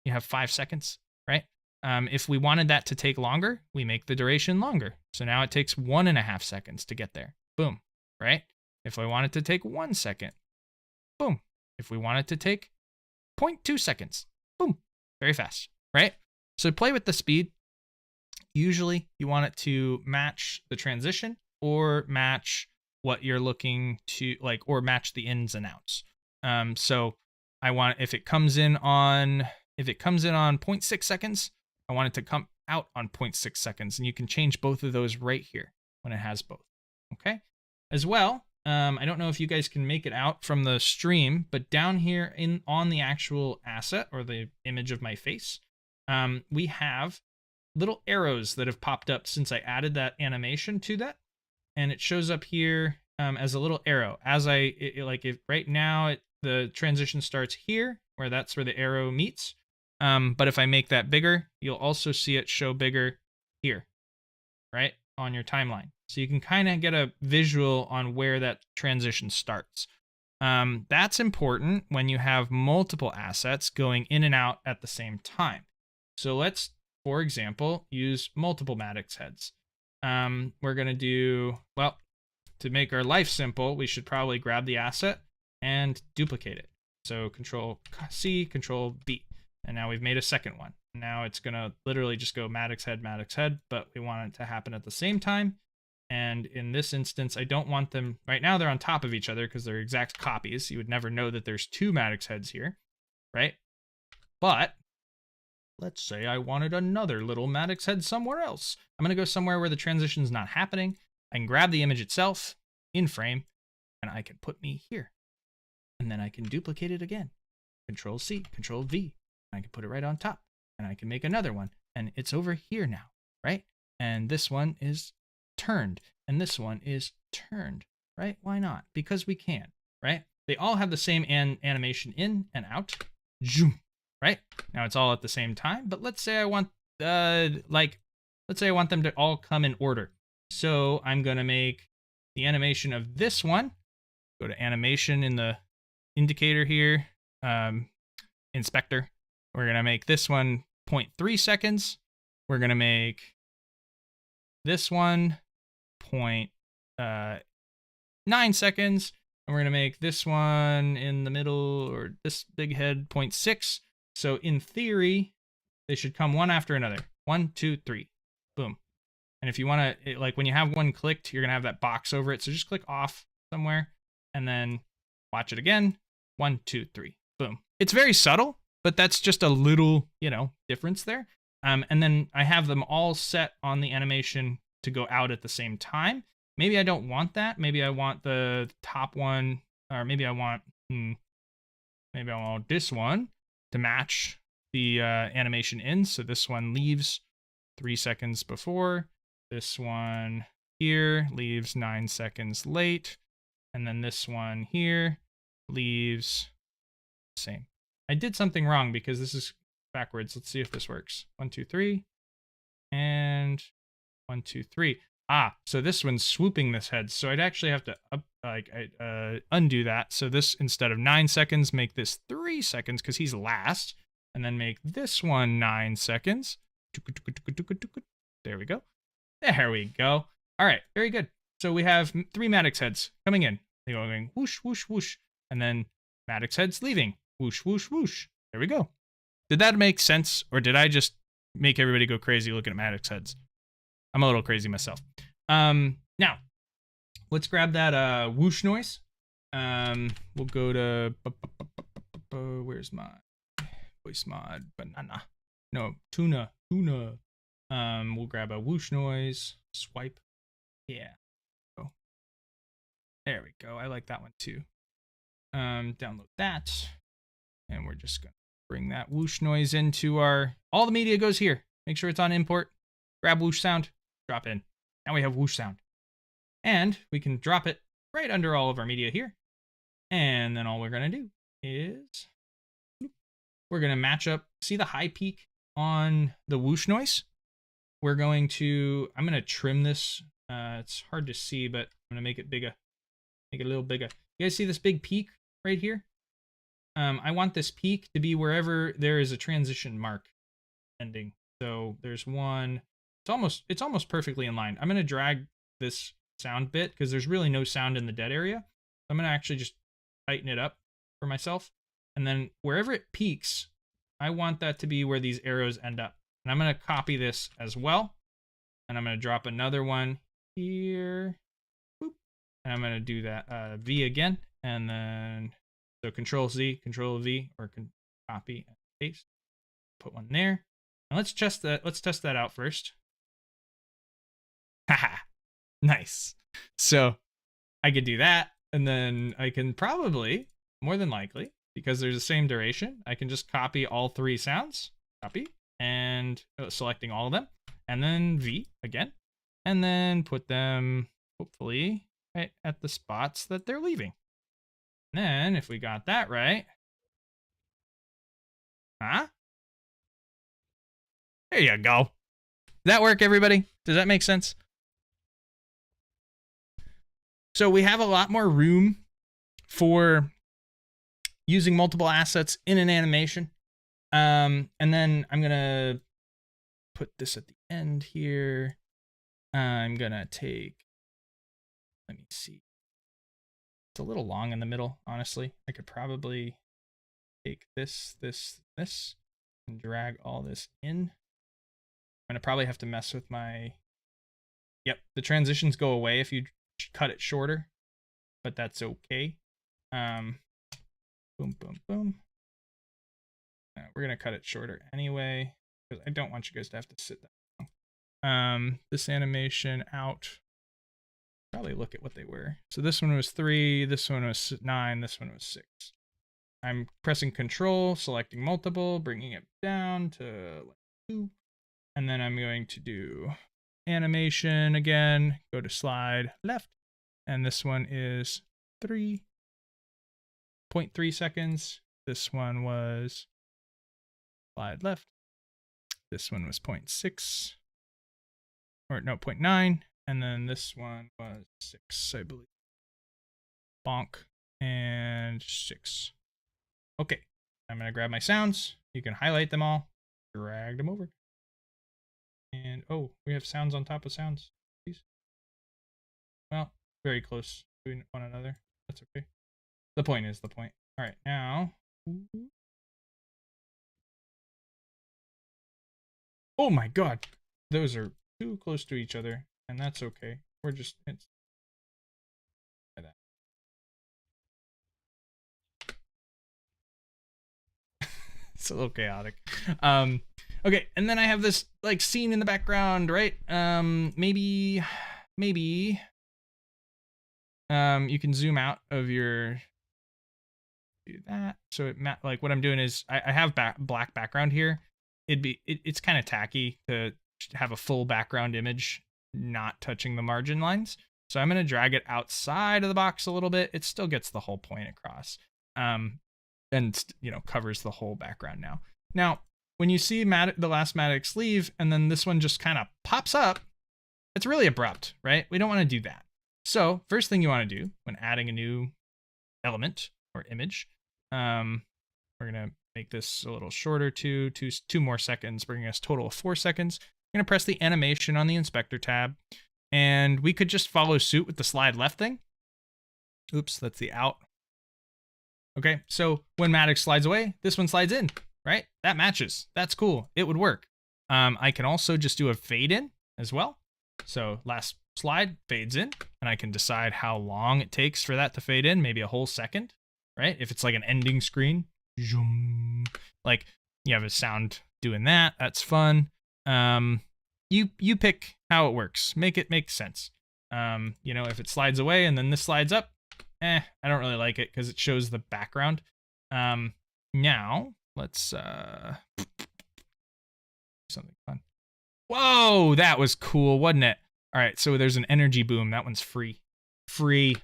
You have 5 seconds, right? If we wanted that to take longer, we make the duration longer. So now it takes 1.5 seconds to get there. Boom, right? If I want it to take 1 second, boom. If we want it to take 0.2 seconds, boom, very fast, right? So play with the speed. Usually you want it to match the transition or match what you're looking to, like, or match the ins and outs. So I want, if it comes in on 0.6 seconds, I want it to come out on 0.6 seconds, and you can change both of those right here when it has both. Okay. As well, I don't know if you guys can make it out from the stream, but down here on the actual asset or the image of my face, we have little arrows that have popped up since I added that animation to that. And it shows up here as a little arrow. As if right now the transition starts here, where that's where the arrow meets. But if I make that bigger, you'll also see it show bigger here, right, on your timeline. So you can kind of get a visual on where that transition starts. That's important when you have multiple assets going in and out at the same time. So let's, for example, use multiple Maddox heads. We're going to do, well, to make our life simple, we should probably grab the asset and duplicate it. So Control C, Control V. And now we've made a second one. Now it's going to literally just go Maddox head, but we want it to happen at the same time. And in this instance, I don't want them, right now they're on top of each other because they're exact copies. You would never know that there's two Maddox heads here, right? But let's say I wanted another little Maddox head somewhere else. I'm going to go somewhere where the transition's not happening. I can grab the image itself in frame, and I can put me here. And then I can duplicate it again. Control C, Control V. I can put it right on top, and I can make another one, and it's over here now, right? And this one is turned, and this one is turned, right? Why not? Because we can, right? They all have the same animation in and out, right? Now it's all at the same time, but let's say I want, let's say I want them to all come in order. So I'm gonna make the animation of this one. Go to animation in the indicator here, inspector. We're going to make this one 0.3 seconds. We're going to make this one 0.9 seconds. And we're going to make this one in the middle, or this big head, 0.6. So in theory, they should come one after another. 1, 2, 3. Boom. And if you want to, like when you have one clicked, you're going to have that box over it. So just click off somewhere and then watch it again. 1, 2, 3. Boom. It's very subtle, but that's just a little, difference there. And then I have them all set on the animation to go out at the same time. Maybe I don't want that. Maybe I want the top one, or maybe I want this one to match the animation in. So this one leaves 3 seconds before. This one here leaves 9 seconds late. And then this one here leaves the same. I did something wrong because this is backwards. Let's see if this works. 1, 2, 3. And 1, 2, 3. So this one's swooping this head. So I'd actually have to undo that. So this, instead of 9 seconds, make this 3 seconds because he's last. And then make this one 9 seconds. There we go. There we go. All right, very good. So we have 3 Maddox heads coming in. They're going whoosh, whoosh, whoosh. And then Maddox heads leaving. Whoosh, whoosh, whoosh. There we go. Did that make sense? Or did I just make everybody go crazy looking at Maddox heads? I'm a little crazy myself. Now, let's grab that whoosh noise. We'll go to, where's my Voicemod banana? No, tuna. We'll grab a whoosh noise. Swipe. Yeah. Oh. There we go. I like that one too. Download that. And we're just gonna bring that whoosh noise into all the media goes here. Make sure it's on import. Grab whoosh sound, drop in. Now we have whoosh sound. And we can drop it right under all of our media here. And then all we're gonna do is we're gonna match up. See the high peak on the whoosh noise? I'm gonna trim this. It's hard to see, but I'm gonna make it bigger. Make it a little bigger. You guys see this big peak right here? I want this peak to be wherever there is a transition mark ending. So there's one. It's almost perfectly in line. I'm gonna drag this sound bit because there's really no sound in the dead area. I'm gonna actually just tighten it up for myself. And then wherever it peaks, I want that to be where these arrows end up. And I'm gonna copy this as well. And I'm gonna drop another one here. Boop. And I'm gonna do that V again. And then so Control Z, Control V, or copy and paste. Put one there. And let's test that out first. Haha. Nice. So I could do that, and then I can probably, more than likely, because there's the same duration, I can just copy all 3 sounds. Copy, and selecting all of them, and then V again, and then put them, hopefully, right at the spots that they're leaving. And then, if we got that right, There you go. Does that work, everybody? Does that make sense? So we have a lot more room for using multiple assets in an animation. And then I'm gonna put this at the end here. I'm gonna take, let me see. It's a little long in the middle, honestly. I could probably take this, and drag all this in. I'm gonna probably have to mess with my, yep, the transitions go away if you cut it shorter, but that's okay. Boom, boom, boom. We're gonna cut it shorter anyway, because I don't want you guys to have to sit that long. This animation out. Probably look at what they were. So this one was 3, this one was 9, this one was 6. I'm pressing Control, selecting multiple, bringing it down to 2, and then I'm going to do animation again, go to slide left, and this one is 3.3 seconds. This one was slide left. This one was 0.6, or no, 0.9. And then this one was 6, I believe. Bonk. And 6. Okay. I'm going to grab my sounds. You can highlight them all. Drag them over. And, oh, we have sounds on top of sounds. Please. Well, very close to one another. That's okay. The point is the point. All right, now. Oh my god. Those are too close to each other. And that's okay. We're just, it's like that. It's a little chaotic. Okay, and then I have this like scene in the background, right? Maybe you can zoom out of your, do that. So it like what I'm doing is I have black background here. It's kind of tacky to have a full background image not touching the margin lines. So I'm going to drag it outside of the box a little bit. It still gets the whole point across. And, you know, covers the whole background now. Now, when you see the last Maddox leave, and then this one just kind of pops up, it's really abrupt, right? We don't want to do that. So first thing you want to do when adding a new element or image, we're going to make this a little shorter, two more seconds, bringing us total of 4 seconds. I'm going to press the animation on the inspector tab, and we could just follow suit with the slide left thing. Oops, that's the out. Okay, so when Maddox slides away, this one slides in, right? That matches. That's cool. It would work. I can also just do a fade in as well. So last slide fades in, and I can decide how long it takes for that to fade in, maybe a whole second, right? If it's like an ending screen, like you have a sound doing that, that's fun. You pick how it works. Make it make sense. You know, if it slides away and then this slides up, I don't really like it because it shows the background. Now let's do something fun. Whoa, that was cool, wasn't it? All right, so there's an energy boom. That one's free. Free.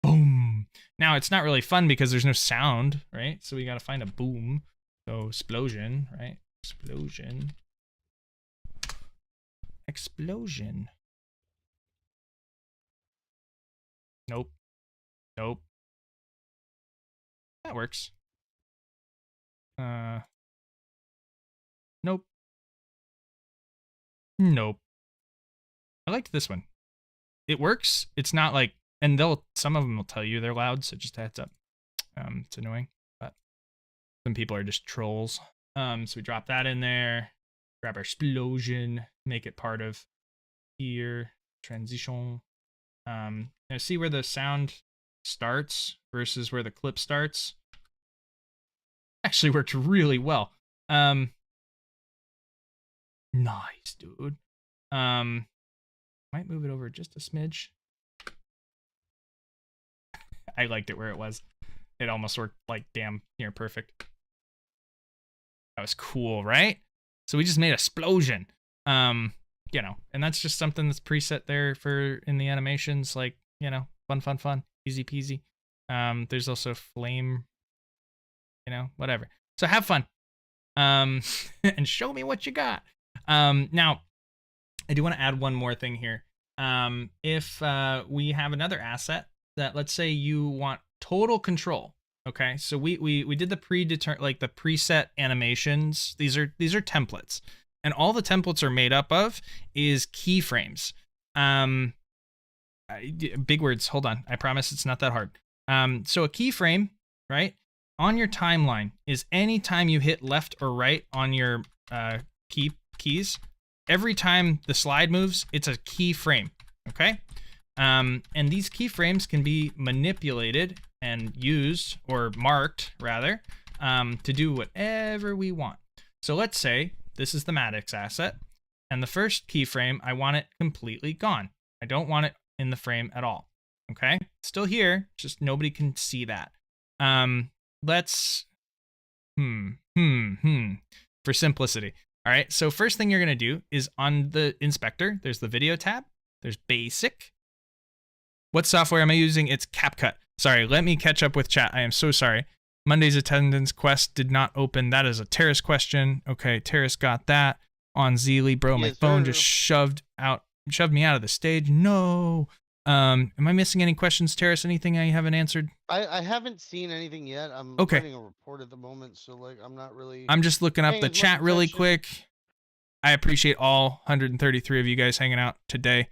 Boom. Now it's not really fun because there's no sound, right? So we got to find a boom. So explosion, right? Explosion. Explosion. Nope. Nope. That works. Nope. Nope. I liked this one. It works. It's not like, and some of them will tell you they're loud, so just a heads up. It's annoying, but some people are just trolls. So we drop that in there, grab our explosion, make it part of here, transition. Now see where the sound starts versus where the clip starts? Actually worked really well. Nice, dude. Might move it over just a smidge. I liked it where it was. It almost worked like damn near perfect. That was cool, right? So we just made a explosion. You know, and that's just something that's preset there for in the animations, like, you know, fun, easy peasy. There's also flame, you know, whatever. So have fun. Um, and show me what you got. Now, I do want to add one more thing here. If we have another asset that, let's say you want total control. Okay, so we did the the preset animations. These are templates, and all the templates are made up of is keyframes. Big words. Hold on. I promise it's not that hard. So a keyframe, right, on your timeline is any time you hit left or right on your keys. Every time the slide moves, it's a keyframe. Okay. And these keyframes can be manipulated and used, or marked rather, to do whatever we want. So let's say this is the Maddox asset, and the first keyframe, I want it completely gone. I don't want it in the frame at all. Okay, still here, just nobody can see that. Let's for simplicity. All right, so first thing you're gonna do is on the inspector, there's the video tab, there's basic. What software am I using? It's Capcut. Sorry, let me catch up with chat. I am so sorry. Monday's attendance quest did not open. That is a Terrace question. Okay, Terrace got that. On Zeely, bro, my phone just shoved me out of the stage. No. Am I missing any questions, Terrace? Anything I haven't answered? I haven't seen anything yet. I'm okay. writing a report at the moment, so like I'm not really. I'm just looking up the chat really quick. I appreciate all 133 of you guys hanging out today.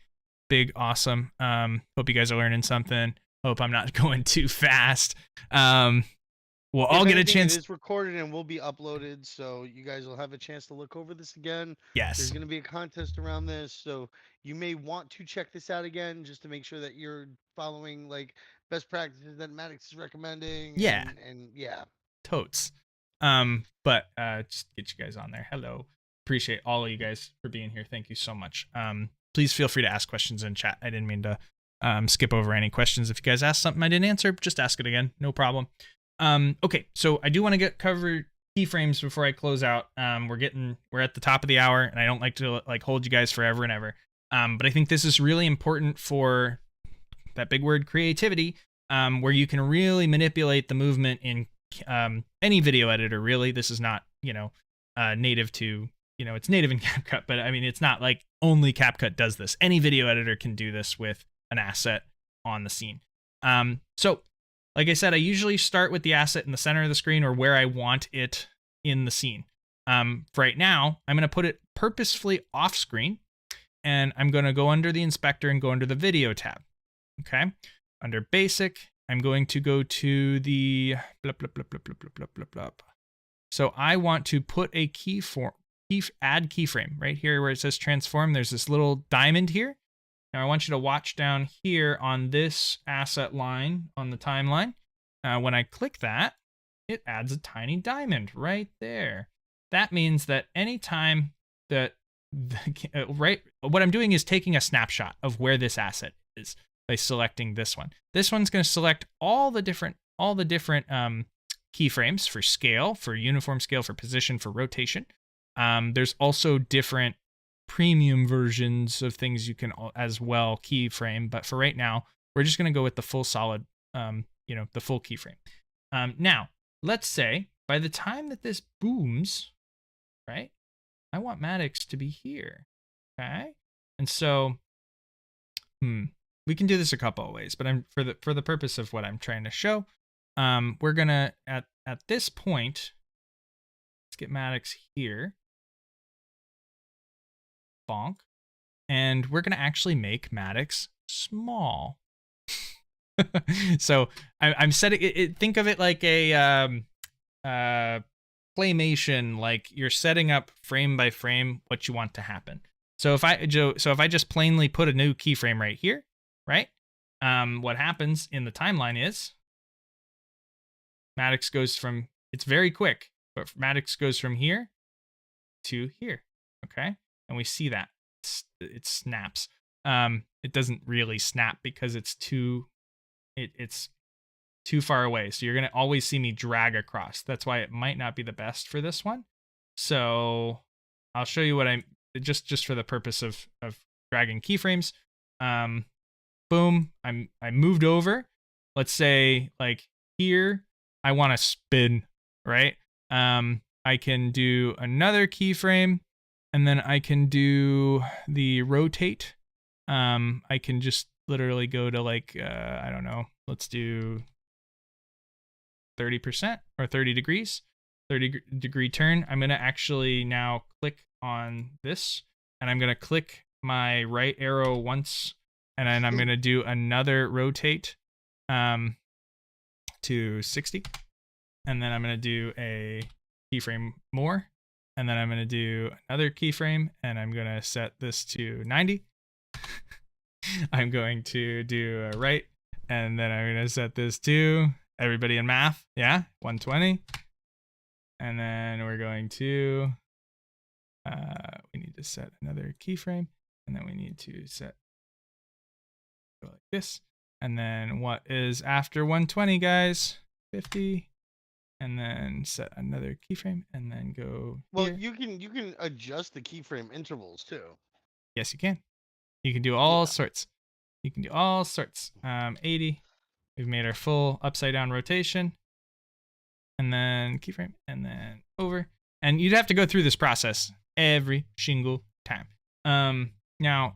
Big, awesome. Hope you guys are learning something. Hope I'm not going too fast. We'll all get a chance. It is recorded and will be uploaded, so you guys will have a chance to look over this again. Yes. There's going to be a contest around this, so you may want to check this out again just to make sure that you're following like best practices that Maddox is recommending. Yeah. And yeah. Totes. But just get you guys on there. Hello. Appreciate all of you guys for being here. Thank you so much. Please feel free to ask questions in chat. I didn't mean to skip over any questions. If you guys asked something I didn't answer, just ask it again. No problem. Okay, so I do want to cover keyframes before I close out. We're at the top of the hour, and I don't like to hold you guys forever and ever. But I think this is really important for that big word, creativity, where you can really manipulate the movement in any video editor. Really, this is not native to it's native in Capcut, but I mean it's not like only Capcut does this. Any video editor can do this with an asset on the scene. So like I said, I usually start with the asset in the center of the screen or where I want it in the scene. For right now, I'm going to put it purposefully off screen, and I'm going to go under the inspector and go under the video tab. Okay. Under basic, I'm going to go to the So I want to put a add keyframe right here where it says transform. There's this little diamond here. Now I want you to watch down here on this asset line on the timeline. When I click that, it adds a tiny diamond right there. That means that anytime that what I'm doing is taking a snapshot of where this asset is by selecting this one. This one's going to select all the different keyframes for scale, for uniform scale, for position, for rotation. There's also different premium versions of things you can as well keyframe, but for right now we're just going to go with the full solid the full keyframe. Now let's say by the time that this booms, right, I want Maddox to be here. Okay, and so we can do this a couple of ways, but I'm for the purpose of what I'm trying to show, we're gonna at this point, let's get Maddox here. Bonk. And we're going to actually make Maddox small. So I'm setting it, think of it like a claymation, like you're setting up frame by frame what you want to happen. So if I just plainly put a new keyframe right here, right? What happens in the timeline is Maddox goes from, it's very quick, but Maddox goes from here to here. Okay. And we see that it snaps. It doesn't really snap because it's too far away. So you're going to always see me drag across. That's why it might not be the best for this one. So I'll show you what just for the purpose of dragging keyframes. Boom. I moved over. Let's say like here, I want to spin, right? I I can do another keyframe, and then I can do the rotate. I can just literally go to like, I don't know, let's do 30% or 30 degrees, 30-degree turn. I'm going to actually now click on this, and I'm going to click my right arrow once, and then I'm going to do another rotate to 60, and then I'm going to do a keyframe more, and then I'm going to do another keyframe, and I'm going to set this to 90. I'm going to do a right, and then I'm going to set this to, everybody in math, yeah, 120. And then we're going to, we need to set another keyframe, and then we need to set, go like this. And then what is after 120, guys? 50. And then set another keyframe, and then go Well, here. you can adjust the keyframe intervals too. Yes, you can. You can do all sorts. You can do all sorts. 80. We've made our full upside down rotation. And then keyframe, and then over. And you'd have to go through this process every single time. Now,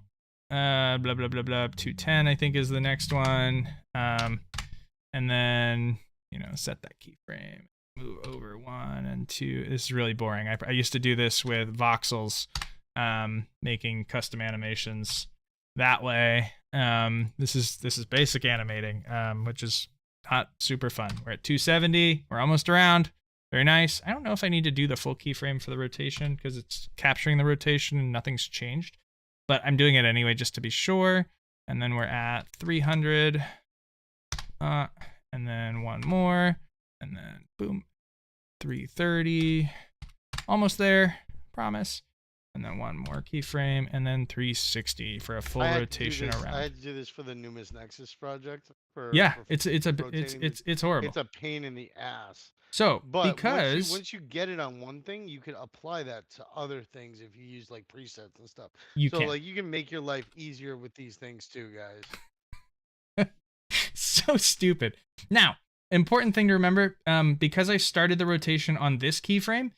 blah, blah, blah, blah, 210, I think is the next one. And then, you know, set that keyframe, move over 1 and 2. This is really boring. I used to do this with voxels, making custom animations that way. This is basic animating, which is not super fun. We're at 270. We're almost around. Very nice. I don't know if I need to do the full keyframe for the rotation because it's capturing the rotation and nothing's changed. But I'm doing it anyway just to be sure. And then we're at 300. And then one more. And then boom. 330. Almost there. Promise. And then one more keyframe, and then 360 for a full rotation around. I had to do this for the Numis Nexus project. Yeah, for it's horrible. It's a pain in the ass. So but because once you get it on one thing, you can apply that to other things if you use like presets and stuff. Like you can make your life easier with these things too, guys. So stupid. Now, important thing to remember, because I started the rotation on this keyframe,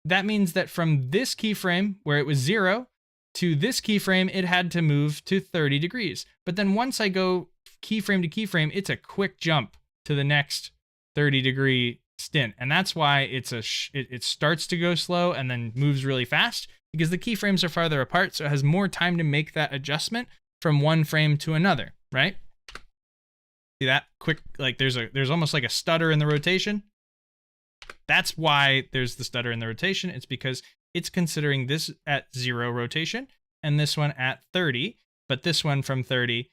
that means that from this keyframe, where it was 0, to this keyframe, it had to move to 30 degrees. But then once I go keyframe to keyframe, it's a quick jump to the next 30-degree stint. And that's why it starts to go slow and then moves really fast, because the keyframes are farther apart, so it has more time to make that adjustment from one frame to another, right? See that? Quick, like there's almost like a stutter in the rotation. That's why there's the stutter in the rotation. It's because it's considering this at 0 rotation and this one at 30, but this one from 30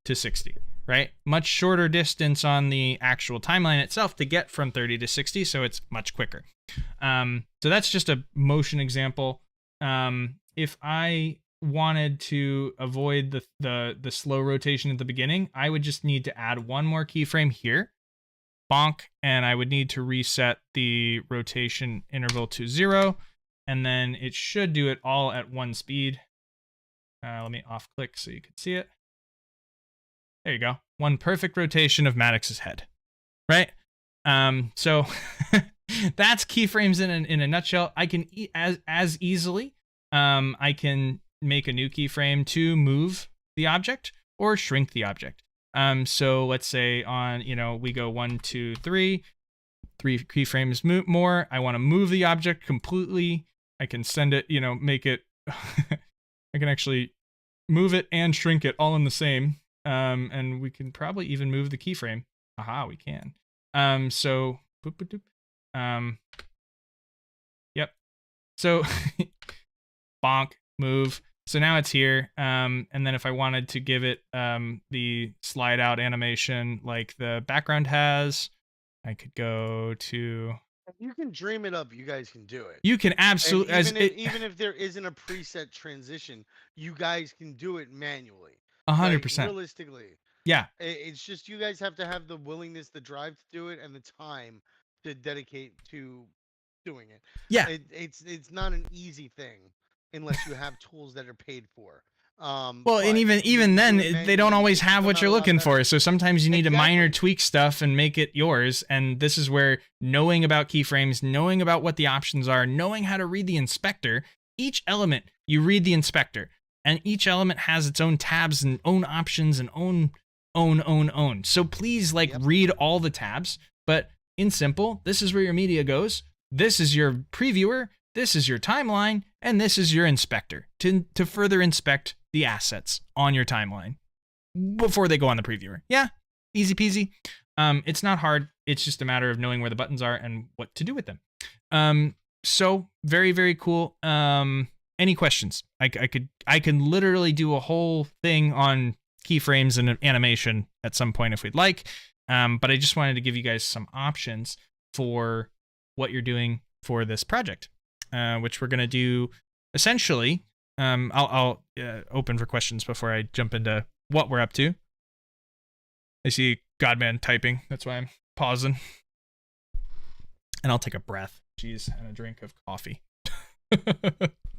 to 60, right? Much shorter distance on the actual timeline itself to get from 30 to 60, so it's much quicker. So that's just a motion example. If I wanted to avoid the slow rotation at the beginning, I would just need to add one more keyframe here. Bonk, and I would need to reset the rotation interval to 0, and then it should do it all at one speed. Let me off click so you can see it. There you go. One perfect rotation of Maddox's head, right? So that's keyframes in a nutshell. I can as easily, I can make a new keyframe to move the object or shrink the object. So let's say on, we go 1, 2, 3 keyframes more. I want to move the object completely. I can send it, make it, I can actually move it and shrink it all in the same. And we can probably even move the keyframe. Aha, we can. So, yep. So, bonk, move. So now it's here, and then if I wanted to give it the slide out animation like the background has, I could go to... If you can dream it up, you guys can do it. You can absolutely... Even if there isn't a preset transition, you guys can do it manually. 100%. Like, realistically. Yeah. It's just you guys have to have the willingness, the drive to do it, and the time to dedicate to doing it. Yeah. It's not an easy thing unless you have tools that are paid for. Well, and but even you then, do it they don't manually, always it can have come what out you're a lot looking better. for. So sometimes you need to minor Exactly. tweak stuff and make it yours. And this is where knowing about keyframes, knowing about what the options are, knowing how to read the inspector, each element, you read the inspector, and each element has its own tabs and own options and own. So please, like, Yep. read all the tabs. But in simple, this is where your media goes. This is your previewer. This is your timeline, and this is your inspector to further inspect the assets on your timeline before they go on the previewer. Yeah, easy peasy. It's not hard. It's just a matter of knowing where the buttons are and what to do with them. So very, very cool. Any questions? I can literally do a whole thing on keyframes and animation at some point if we'd like. But I just wanted to give you guys some options for what you're doing for this project. Which we're going to do essentially. I'll open for questions before I jump into what we're up to. I see Godman typing. That's why I'm pausing. And I'll take a breath. Jeez, and a drink of coffee.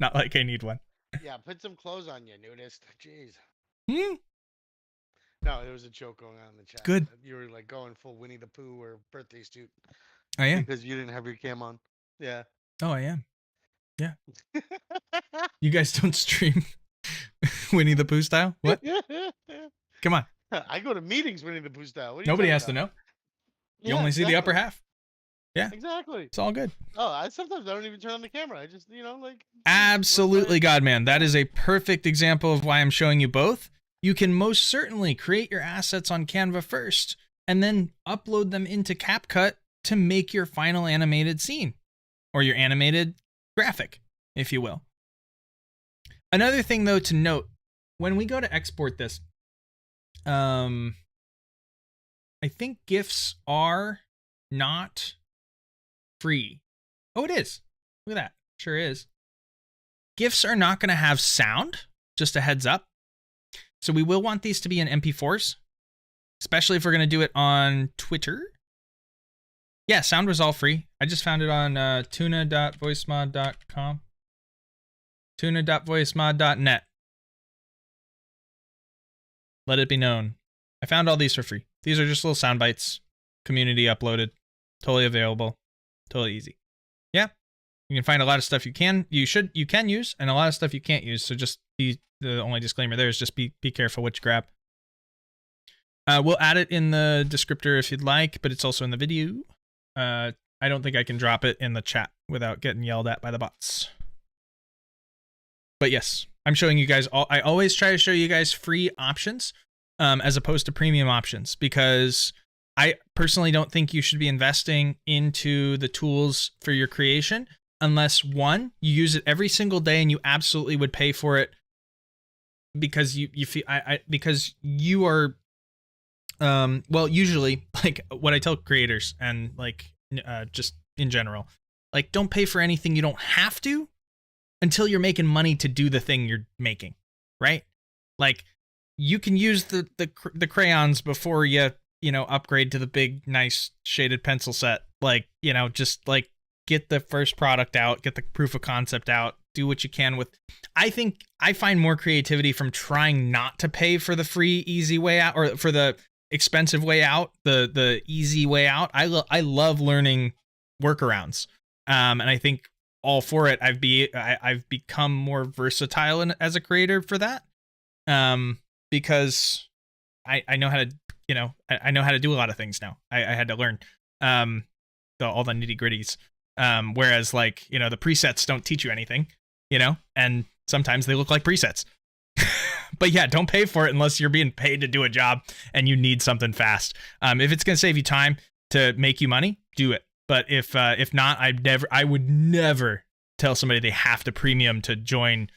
Not like I need one. Yeah, put some clothes on, you nudist. Jeez. Hmm? No, there was a joke going on in the chat. Good. You were like going full Winnie the Pooh or birthday suit. I am. Because you didn't have your cam on. Yeah. Oh, I am. Yeah. You guys don't stream Winnie the Pooh style? What? Come on. I go to meetings Winnie the Pooh style. Nobody has to know. You only see the upper half. Yeah. Exactly. It's all good. Oh, sometimes I don't even turn on the camera. I just, like. Absolutely, Godman. That is a perfect example of why I'm showing you both. You can most certainly create your assets on Canva first, and then upload them into Capcut to make your final animated scene, or your animated graphic, if you will. Another thing, though, to note, when we go to export this, I think GIFs are not free. Oh, it is. Look at that. Sure is. GIFs are not going to have sound, just a heads up. So we will want these to be in MP4s, especially if we're going to do it on Twitter. Yeah, sound was all free. I just found it on tuna.voicemod.com. Tuna.voicemod.net. Let it be known. I found all these for free. These are just little sound bites, community uploaded, totally available, totally easy. Yeah, you can find a lot of stuff you can use, and a lot of stuff you can't use. So just the only disclaimer there is just be careful what you grab. We'll add it in the descriptor if you'd like, but it's also in the video. I don't think I can drop it in the chat without getting yelled at by the bots. But yes, I'm showing you guys all. I always try to show you guys free options as opposed to premium options, because I personally don't think you should be investing into the tools for your creation unless, one, you use it every single day and you absolutely would pay for it because you feel because you are well, usually, like what I tell creators and like just in general, like, don't pay for anything you don't have to until you're making money to do the thing you're making, right? Like, you can use the crayons before you upgrade to the big nice shaded pencil set. Like, just like get the first product out, get the proof of concept out, do what you can with. I think I find more creativity from trying not to pay for the free easy way out, or for the expensive way out, the easy way out. I love learning workarounds, and I think all for it. I've become more versatile as a creator for that, because I know how to I know how to do a lot of things now. I had to learn all the nitty gritties, whereas like the presets don't teach you anything, and sometimes they look like presets. But yeah, don't pay for it unless you're being paid to do a job and you need something fast. If it's gonna save you time to make you money, do it. But if not, I would never tell somebody they have to premium to join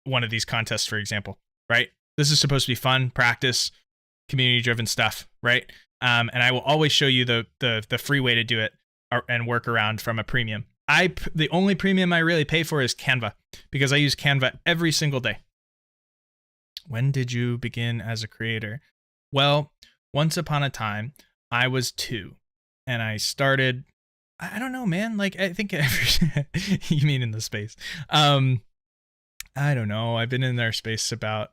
one of these contests, for example. Right? This is supposed to be fun, practice, community-driven stuff, right? And I will always show you the free way to do it and work around from a premium. The only premium I really pay for is Canva, because I use Canva every single day. When did you begin as a creator? Well, once upon a time, I was 2, and I started. I don't know, man. Like, I think you mean in the space. I don't know. I've been in their space about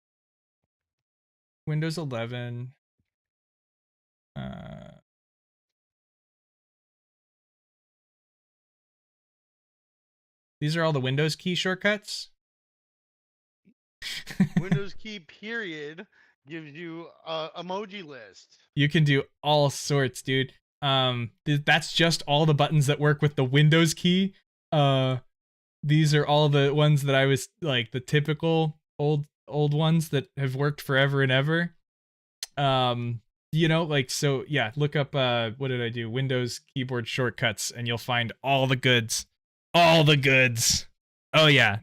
Windows 11. These are all the Windows key shortcuts. Windows key period gives you a emoji list. You can do all sorts, dude. That's just all the buttons that work with the Windows key. These are all the ones that I was like the typical old ones that have worked forever and ever. You know, like, so yeah, look up what did I do? Windows keyboard shortcuts, and you'll find all the goods. All the goods. Oh yeah.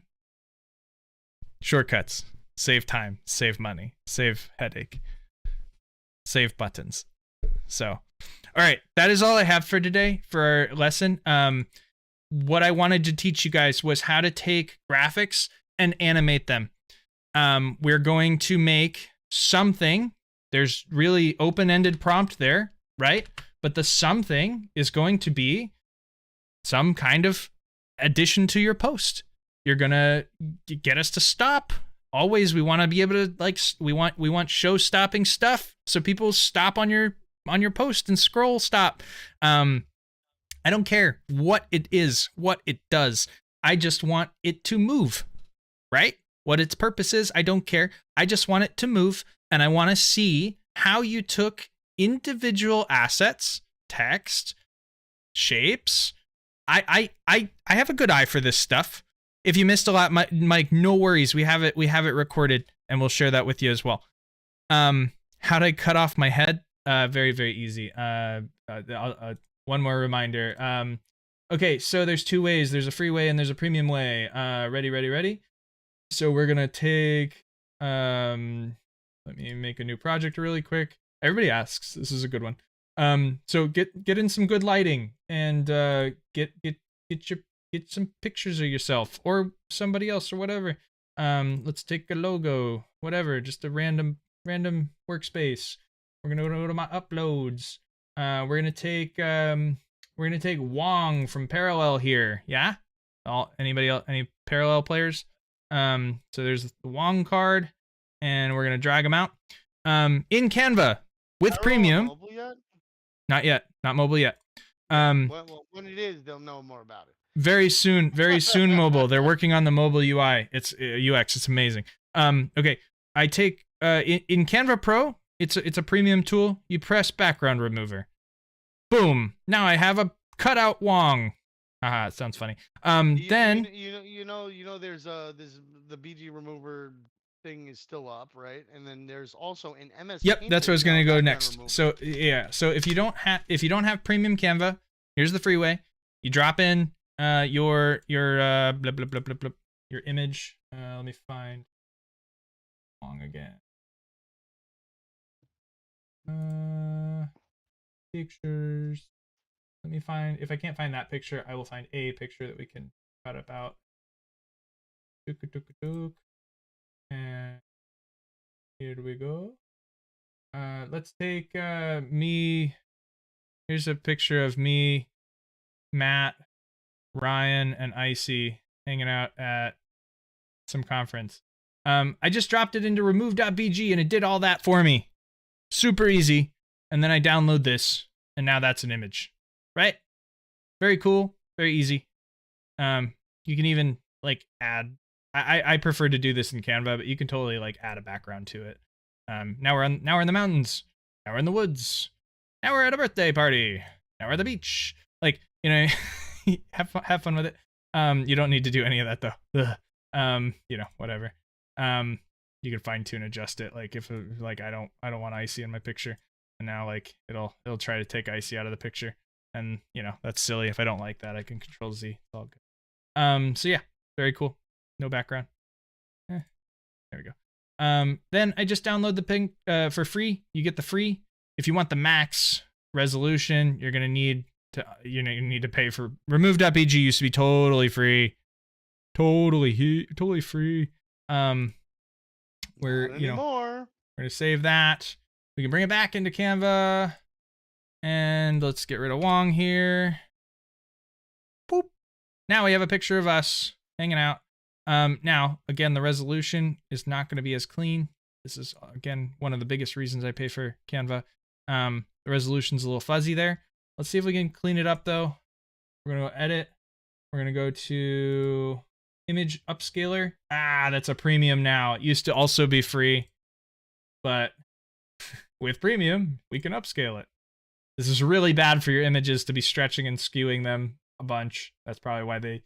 Shortcuts. Save time, save money, save headache, save buttons. So, all right, that is all I have for today for our lesson. What I wanted to teach you guys was how to take graphics and animate them. We're going to make something. There's really open-ended prompt there, right? But the something is going to be some kind of addition to your post. You're gonna get us to stop. Always, we want to be able to, like, we want show-stopping stuff, so people stop on your post and scroll stop. I don't care what it is, what it does. I just want it to move, right? What its purpose is, I don't care. I just want it to move, and I want to see how you took individual assets, text, shapes. I have a good eye for this stuff. If you missed a lot, Mike, no worries. We have it recorded, and we'll share that with you as well. How to cut off my head? Very, very easy. One more reminder. Okay, so there's two ways. There's a free way and there's a premium way. Ready? So we're gonna take. Let me make a new project really quick. Everybody asks. This is a good one. So get in some good lighting and get some pictures of yourself or somebody else or whatever. Let's take a logo, whatever, just a random workspace. We're gonna go to my uploads. We're gonna take Wong from Parallel here. Yeah. Anybody else? Any Parallel players? So there's the Wong card, and we're gonna drag them out. In Canva with premium. Mobile yet? Not yet. Not mobile yet. Well, when it is, they'll know more about it. Very soon mobile. They're working on the mobile UI. It's UX. It's amazing. Okay. I take in Canva Pro. It's a premium tool. You press background remover. Boom. Now I have a cutout Wong. Haha, it sounds funny. Then you know there's the BG remover thing is still up, right? And then there's also an MS. Yep, Paint that's what I was gonna go next. remover. So yeah, so if you don't have premium Canva, here's the free way. You drop in your blah, blah, blah, blah, blah, your image. Let me find Wong again. Pictures. Let me find, if I can't find that picture, I will find a picture that we can cut about. And here we go. Let's take me. Here's a picture of me, Matt, Ryan, and Icy hanging out at some conference. I just dropped it into remove.bg and it did all that for me. Super easy. And then I download this, and now that's an image. Right? Very cool, very easy. You can even like add. I prefer to do this in Canva, but you can totally like add a background to it. Now we're in the mountains. Now we're in the woods. Now we're at a birthday party. Now we're at the beach. Like, you know, have fun with it. You don't need to do any of that though. You know, whatever. You can fine tune adjust it. Like if like I don't want Icy in my picture, and now like it'll try to take Icy out of the picture. And, you know, that's silly. If I don't like that, I can Control Z. It's all good. So yeah, very cool. No background. There we go. Then I just download the ping for free. You get the free. If you want the max resolution, you're gonna need to you pay for. Remove.bg used to be totally free. Totally free. We're we're gonna save that. We can bring it back into Canva. And let's get rid of Wong here. Boop. Now we have a picture of us hanging out. Now, again, the resolution is not going to be as clean. This is, again, one of the biggest reasons I pay for Canva. The resolution's a little fuzzy there. Let's see if we can clean it up, though. We're going to go edit. We're going to go to image upscaler. That's a premium now. It used to also be free, but with premium, we can upscale it. This is really bad for your images to be stretching and skewing them a bunch. That's probably why they,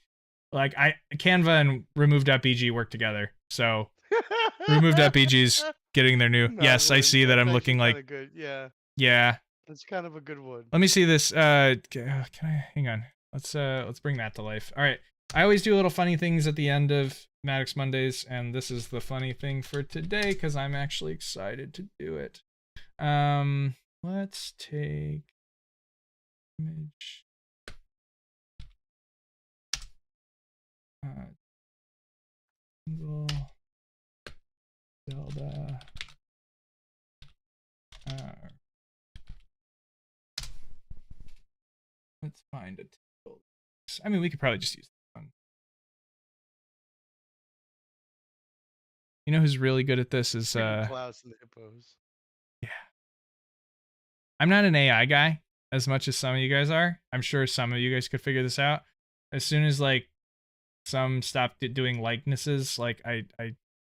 like, Canva and remove.bg work together. So remove.bg's getting their new. Yes, I see that I'm looking like good. Yeah. Yeah. That's kind of a good one. Let me see this. Can I hang on? Let's bring that to life. All right. I always do little funny things at the end of Maddox Mondays, and this is the funny thing for today because I'm actually excited to do it. Let's take image. Single Zelda. Let's find a table. I mean, we could probably just use this one. You know who's really good at this is Klaus and the Hippos. Yeah. I'm not an AI guy as much as some of you guys are. I'm sure some of you guys could figure this out. As soon as like some stopped doing likenesses, like I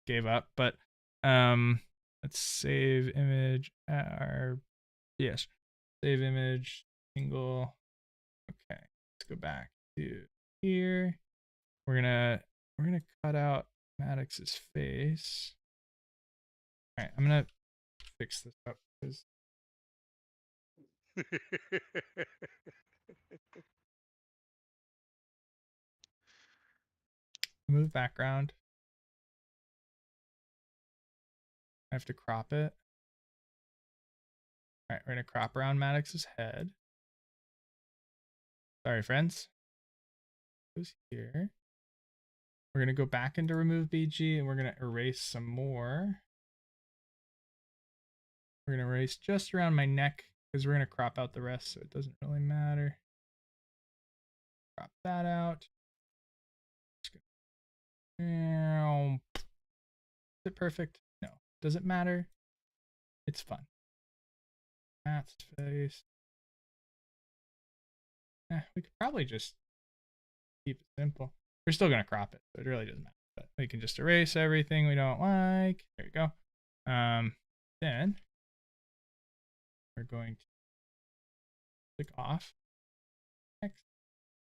gave up. But let's save image. Yes, save image single. Okay, let's go back to here. We're gonna cut out Maddox's face. All right, I'm gonna fix this up because remove background. I have to crop it. All right, we're gonna crop around Maddox's head. Sorry, friends. Goes here. We're gonna go back into remove BG and we're gonna erase some more. We're gonna erase just around my neck because we're gonna crop out the rest, so it doesn't really matter. Crop that out. Is it perfect? No. Does it matter? It's fun. Matt's face. We could probably just keep it simple. We're still gonna crop it, so it really doesn't matter. But we can just erase everything we don't like. There you go. Then we're going to click off. Next.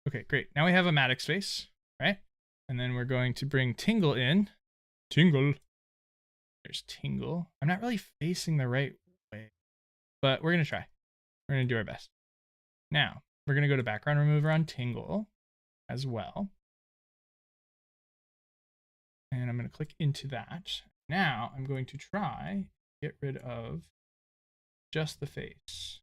Okay, great. Now we have a Maddox face, right? And then we're going to bring Tingle in. Tingle. There's Tingle. I'm not really facing the right way, but we're gonna try. We're gonna do our best. Now we're gonna go to background remover on Tingle as well. And I'm going to click into that. Now I'm going to try get rid of just the face.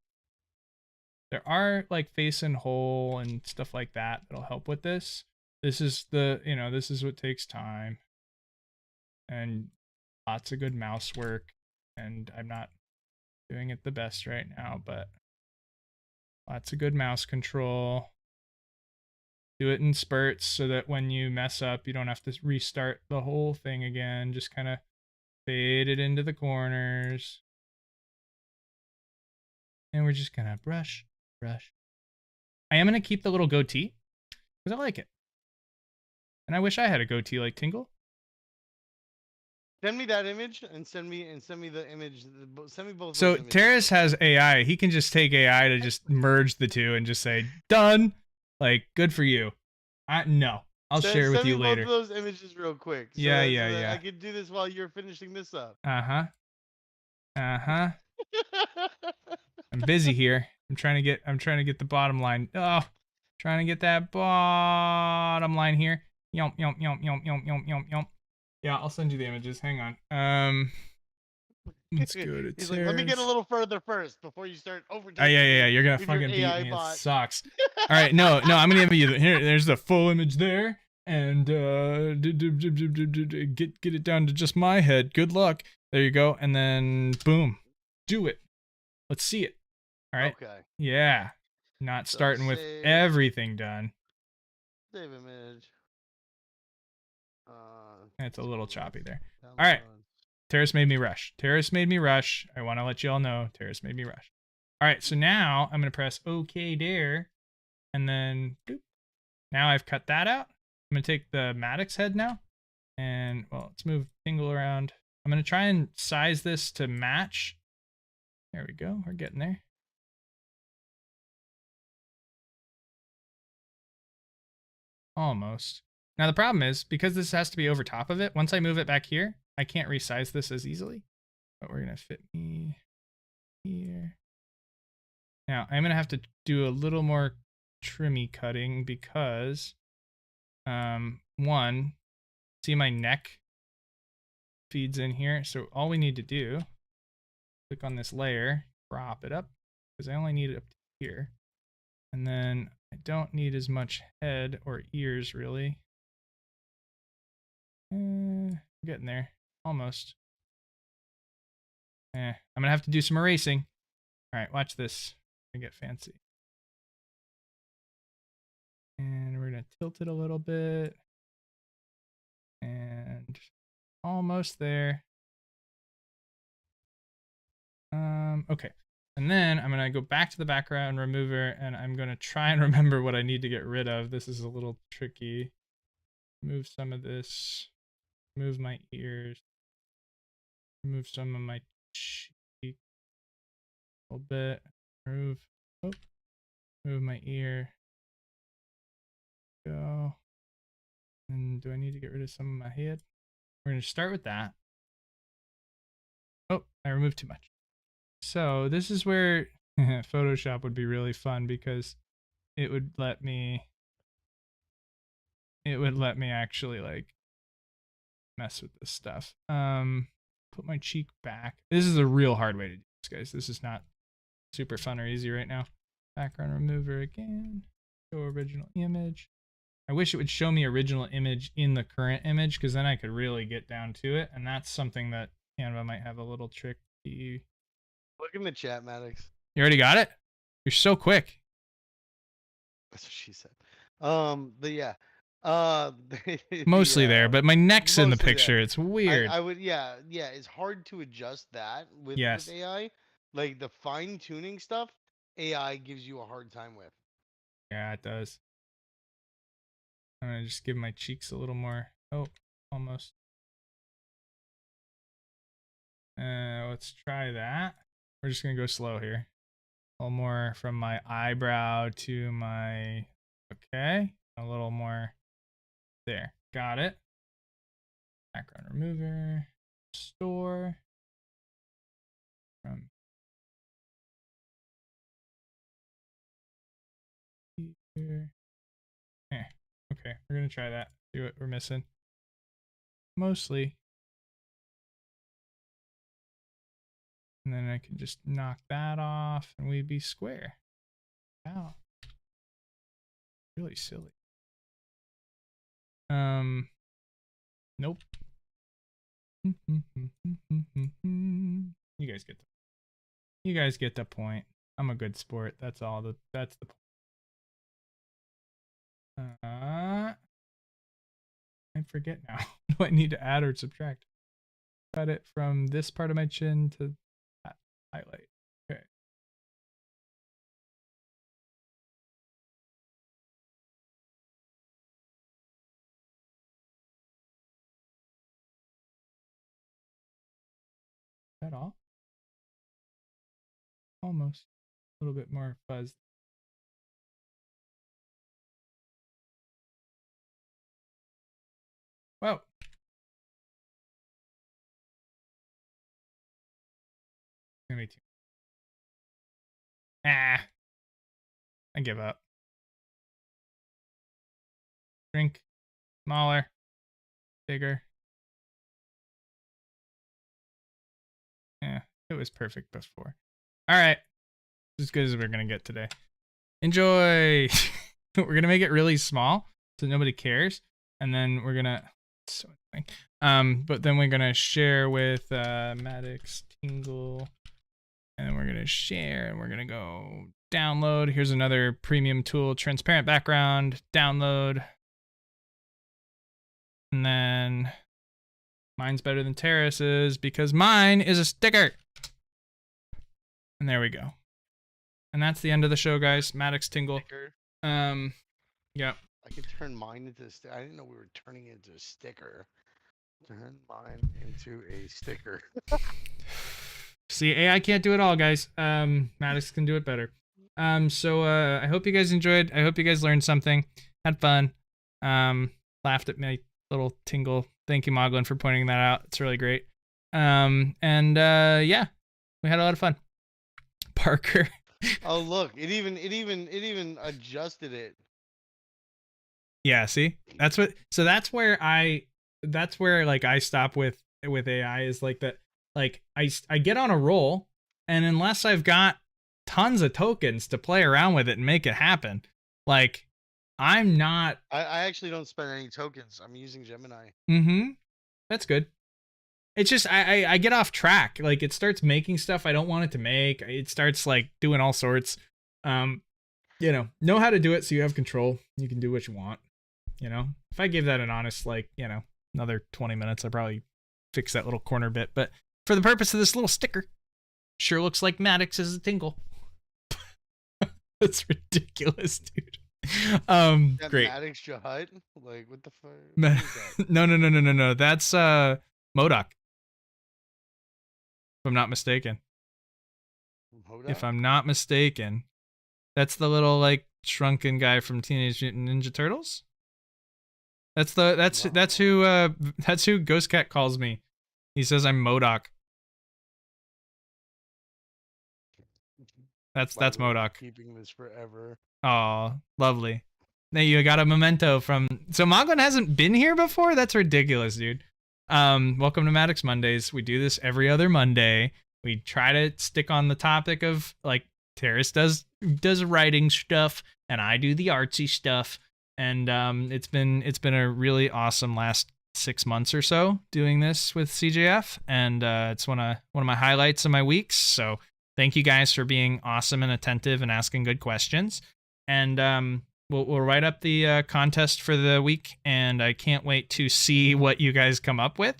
There are like face and hole and stuff like that that'll help with this. This is the, this is what takes time and lots of good mouse work. And I'm not doing it the best right now, but lots of good mouse control. Do it in spurts so that when you mess up, you don't have to restart the whole thing again. Just kind of fade it into the corners. And we're just gonna brush. I am gonna keep the little goatee because I like it. And I wish I had a goatee like Tingle. Send me that image and send me the image. Send me both. So Terrace has AI. He can just take AI to just merge the two and just say done. Like, good for you. No, I'll share with you later. Send me both of those images real quick. So yeah. I could do this while you're finishing this up. I'm busy here. I'm trying to get the bottom line. Oh, trying to get that bottom line here. Yum. Yeah, I'll send you the images. Hang on. Let's go to He's like, let me get a little further first before you start overtaking. Oh, yeah. You're gonna fucking beat me. It sucks. All right, no. I'm gonna give you here. There's the full image there, and get it down to just my head. Good luck. There you go, and then boom, do it. Let's see it. All right. Okay. Yeah. Not starting with everything done. Save image. It's a little choppy there. All right. Terrace made me rush. Terrace made me rush. I want to let you all know Terrace made me rush. All right, so now I'm going to press OK there, and then boop. Now I've cut that out. I'm going to take the Maddox head now, and, well, let's move Tingle around. I'm going to try and size this to match. There we go. We're getting there. Almost. Now the problem is, because this has to be over top of it, once I move it back here, I can't resize this as easily. But we're going to fit me here. Now, I'm going to have to do a little more trimmy cutting because, one, see my neck feeds in here. So all we need to do, click on this layer, crop it up, because I only need it up to here. And then I don't need as much head or ears, really. Getting there. Almost. I'm going to have to do some erasing. All right, watch this. I'm going to get fancy. And we're going to tilt it a little bit. And almost there. Okay. And then I'm going to go back to the background remover, and I'm going to try and remember what I need to get rid of. This is a little tricky. Move some of this. Move my ears. Remove some of my cheek. A little bit. Move my ear. Go. And do I need to get rid of some of my head? We're going to start with that. Oh, I removed too much. So this is where Photoshop would be really fun, because it would let me actually like mess with this stuff. Put my cheek back. This is a real hard way to do this, guys. This is not super fun or easy right now. Background remover again. Show original image. I wish it would show me original image in the current image, because then I could really get down to it. And that's something that Canva might have a little trick to you. Look in the chat, Maddox. You already got it? You're so quick. That's what she said. But yeah. Mostly there, but my neck's in the picture. There. It's weird. I would, yeah. It's hard to adjust that with AI. Like the fine tuning stuff, AI gives you a hard time with. Yeah, it does. I'm gonna just give my cheeks a little more. Oh, almost. Let's try that. We're just gonna go slow here. A little more from my eyebrow to my. Okay, a little more. There, got it. Background remover, store. From here. Okay, we're gonna try that. See what we're missing. Mostly. And then I can just knock that off and we'd be square. Wow. Really silly. Nope. You guys get the point. I'm a good sport. That's the point. I forget now. Do I need to add or subtract? Cut it from this part of my chin to that highlight. Okay. Is that all? Almost. A little bit more fuzz. Whoa. Gonna be too. I give up. Drink. Smaller. Bigger. Yeah, it was perfect before. All right. As good as we're going to get today. Enjoy. We're going to make it really small so nobody cares. And then we're going to... So annoying. But then we're going to share with Maddox Tingle. And then we're going to share and we're going to go download. Here's another premium tool. Transparent background. Download. And then Mine's better than Terrace's because mine is a sticker. And there we go. And that's the end of the show, guys. Maddox Tingle. Sticker. Yep. I could turn mine into a sticker. I didn't know we were turning it into a sticker. Turn mine into a sticker. See, AI can't do it all, guys. Maddox can do it better. So I hope you guys enjoyed. I hope you guys learned something, had fun, laughed at my little tingle. Thank you, Moglin, for pointing that out. It's really great. Yeah, we had a lot of fun. Parker. Oh look, it even adjusted it. Yeah, see? That's where like I stop with AI is like that. Like I get on a roll, and unless I've got tons of tokens to play around with it and make it happen, like I'm not. I actually don't spend any tokens. I'm using Gemini. That's good. It's just I get off track. Like it starts making stuff I don't want it to make. It starts like doing all sorts. Know how to do it so you have control. You can do what you want. If I gave that an honest another 20 minutes, I'd probably fix that little corner bit. But for the purpose of this little sticker, sure looks like Maddox is a tingle. That's ridiculous, dude. Great. Maddox Jahut? Like what the fuck? No. That's MODOK. If I'm not mistaken. MODOK? If I'm not mistaken, that's the little like shrunken guy from Teenage Mutant Ninja Turtles. That's who Ghost Cat calls me. He says I'm MODOK. That's MODOK. Keeping this forever. Oh, lovely. Now you got a memento from. So Moglin hasn't been here before? That's ridiculous, dude. Welcome to Maddox Mondays. We do this every other Monday. We try to stick on the topic of like Terrace does writing stuff and I do the artsy stuff. And it's been a really awesome last 6 months or so doing this with CJF, and it's one of my highlights of my weeks. So thank you guys for being awesome and attentive and asking good questions. And we'll write up the contest for the week, and I can't wait to see what you guys come up with.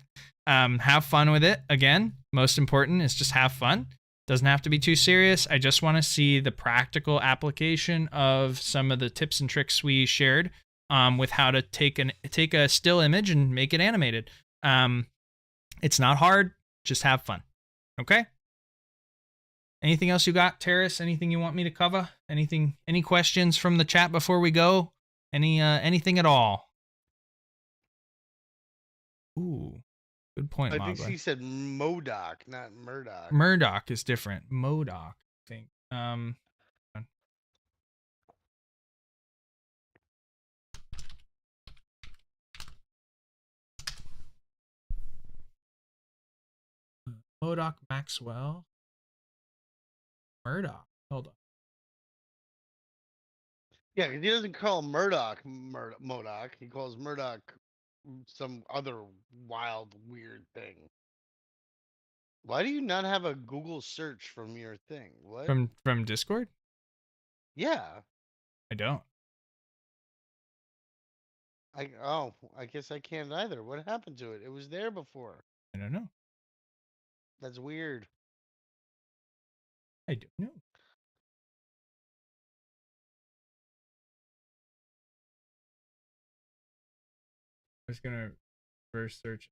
Have fun with it. Again, most important is just have fun. Doesn't have to be too serious. I just want to see the practical application of some of the tips and tricks we shared with how to take a still image and make it animated. It's not hard. Just have fun. Okay? Anything else you got, Terrace? Anything you want me to cover? Any questions from the chat before we go? Anything at all? Ooh. Good point, I think Moglin. she said MODOK, not Murdoch. Murdoch is different. MODOK, I think. MODOK Maxwell. Murdoch. Hold on. Yeah, because he doesn't call Murdoch MODOK. He calls Murdoch some other wild, weird thing. Why do you not have a Google search from your thing? What? From Discord? Yeah. I don't. I guess I can't either. What happened to it? It was there before. I don't know. That's weird. I don't know. I'm just gonna reverse search.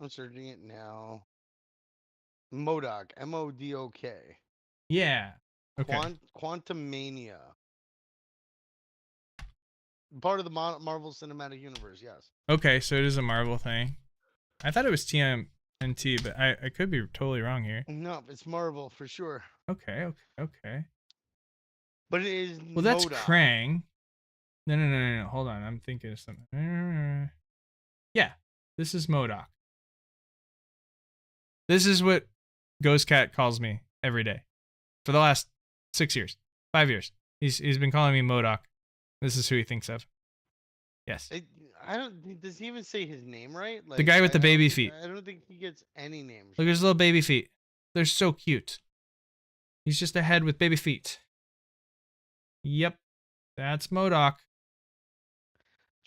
I'm searching it now. MODOK, MODOK. Yeah. Okay. Quantumania. Part of the Marvel Cinematic Universe, yes. Okay, so it is a Marvel thing. I thought it was TMNT, but I could be totally wrong here. No, it's Marvel for sure. Okay. But it is Well, that's MODOK. Krang. No. Hold on. I'm thinking of something. Yeah, this is MODOK. This is what Ghost Cat calls me every day for the last 6 years, 5 years. He's been calling me MODOK. This is who he thinks of. Yes. Does he even say his name right? Like, the guy with the baby feet. I don't think he gets any names. Look at his little baby feet. They're so cute. He's just a head with baby feet. Yep. That's MODOK.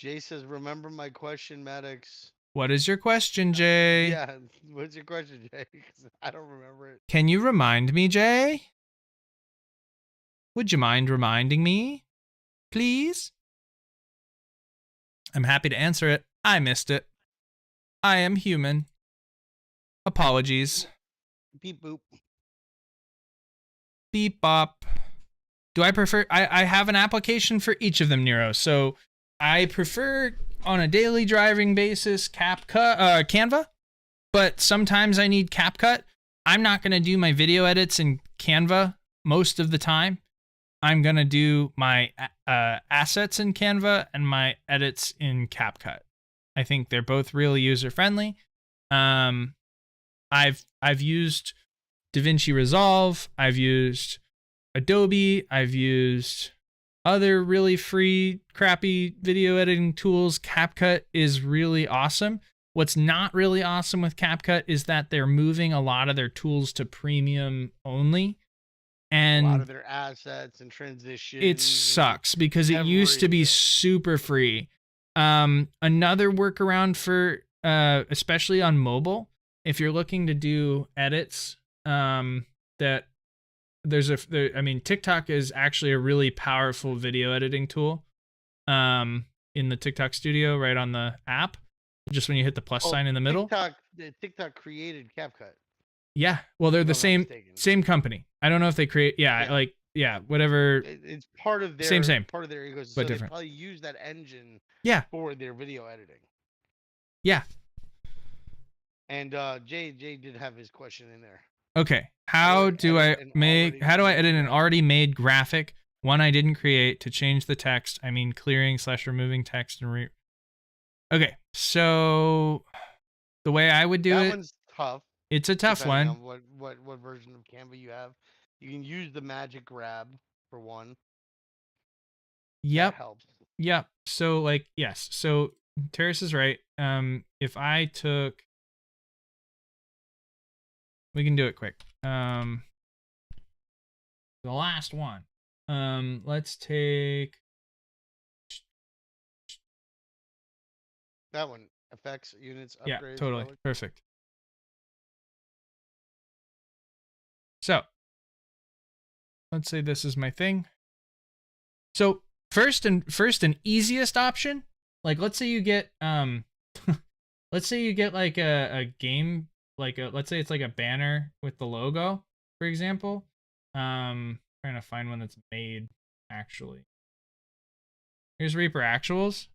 Jay says, "Remember my question, Maddox." What is your question, Jay? Yeah, what's your question, Jay? 'Cause I don't remember it. Can you remind me, Jay? Would you mind reminding me? Please? I'm happy to answer it. I missed it. I am human. Apologies. Beep boop. Beep bop. Do I prefer... I have an application for each of them, Nero. So I prefer, on a daily driving basis, Canva. But sometimes I need Capcut. I'm not going to do my video edits in Canva most of the time. I'm going to do my assets in Canva and my edits in Capcut. I think they're both really user-friendly. I've used DaVinci Resolve. I've used Adobe. I've used other really free, crappy video editing tools. Capcut is really awesome. What's not really awesome with Capcut is that they're moving a lot of their tools to premium only. And a lot of their assets and transitions. It sucks because it used to be super free. Another workaround for, especially on mobile, if you're looking to do edits, that TikTok is actually a really powerful video editing tool. In the TikTok Studio, right on the app, just when you hit the plus sign in the middle. TikTok created CapCut. Yeah, well, they're the same company. I don't know if they create. Whatever. It's part of their same part of their ecosystem. But so different. They probably use that engine. Yeah. For their video editing. Yeah. And Jay did have his question in there. Okay, how do I edit an already made graphic, one I didn't create, to change the text? I mean, clearing/removing text and Okay, so the way I would do it. That one's tough. It's a tough one. On what version of Canva you have. You can use the magic grab for one. Yep. That helps. Yep. So yes. So Terrace is right. If I took, we can do it quick. The last one. Let's take that one. Effects, units, upgrades. Yeah, totally. Perfect. So let's say this is my thing. So first and easiest option, like let's say you get let's say you get like a game, like let's say it's like a banner with the logo, for example. Trying to find one that's made actually. Here's Reaper Actuals.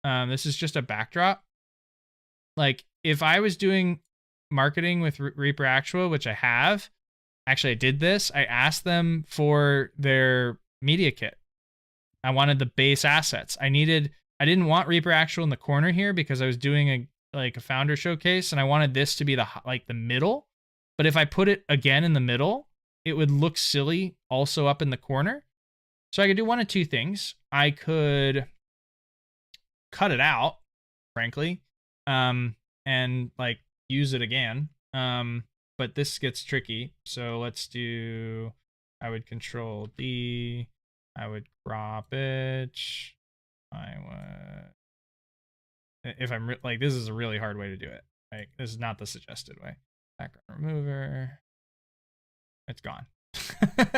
This is just a backdrop. Like if I was doing marketing with Reaper Actual, which I have, actually I did this. I asked them for their media kit. I wanted the base assets. I didn't want Reaper Actual in the corner here because I was doing a founder showcase and I wanted this to be the middle. But if I put it again in the middle, it would look silly also up in the corner. So I could do one of two things. I could cut it out, frankly, and use it again. But this gets tricky. So let's do, I would Control D. I would crop it. I would, if I'm this is a really hard way to do it. Like this is not the suggested way. Background remover. It's gone.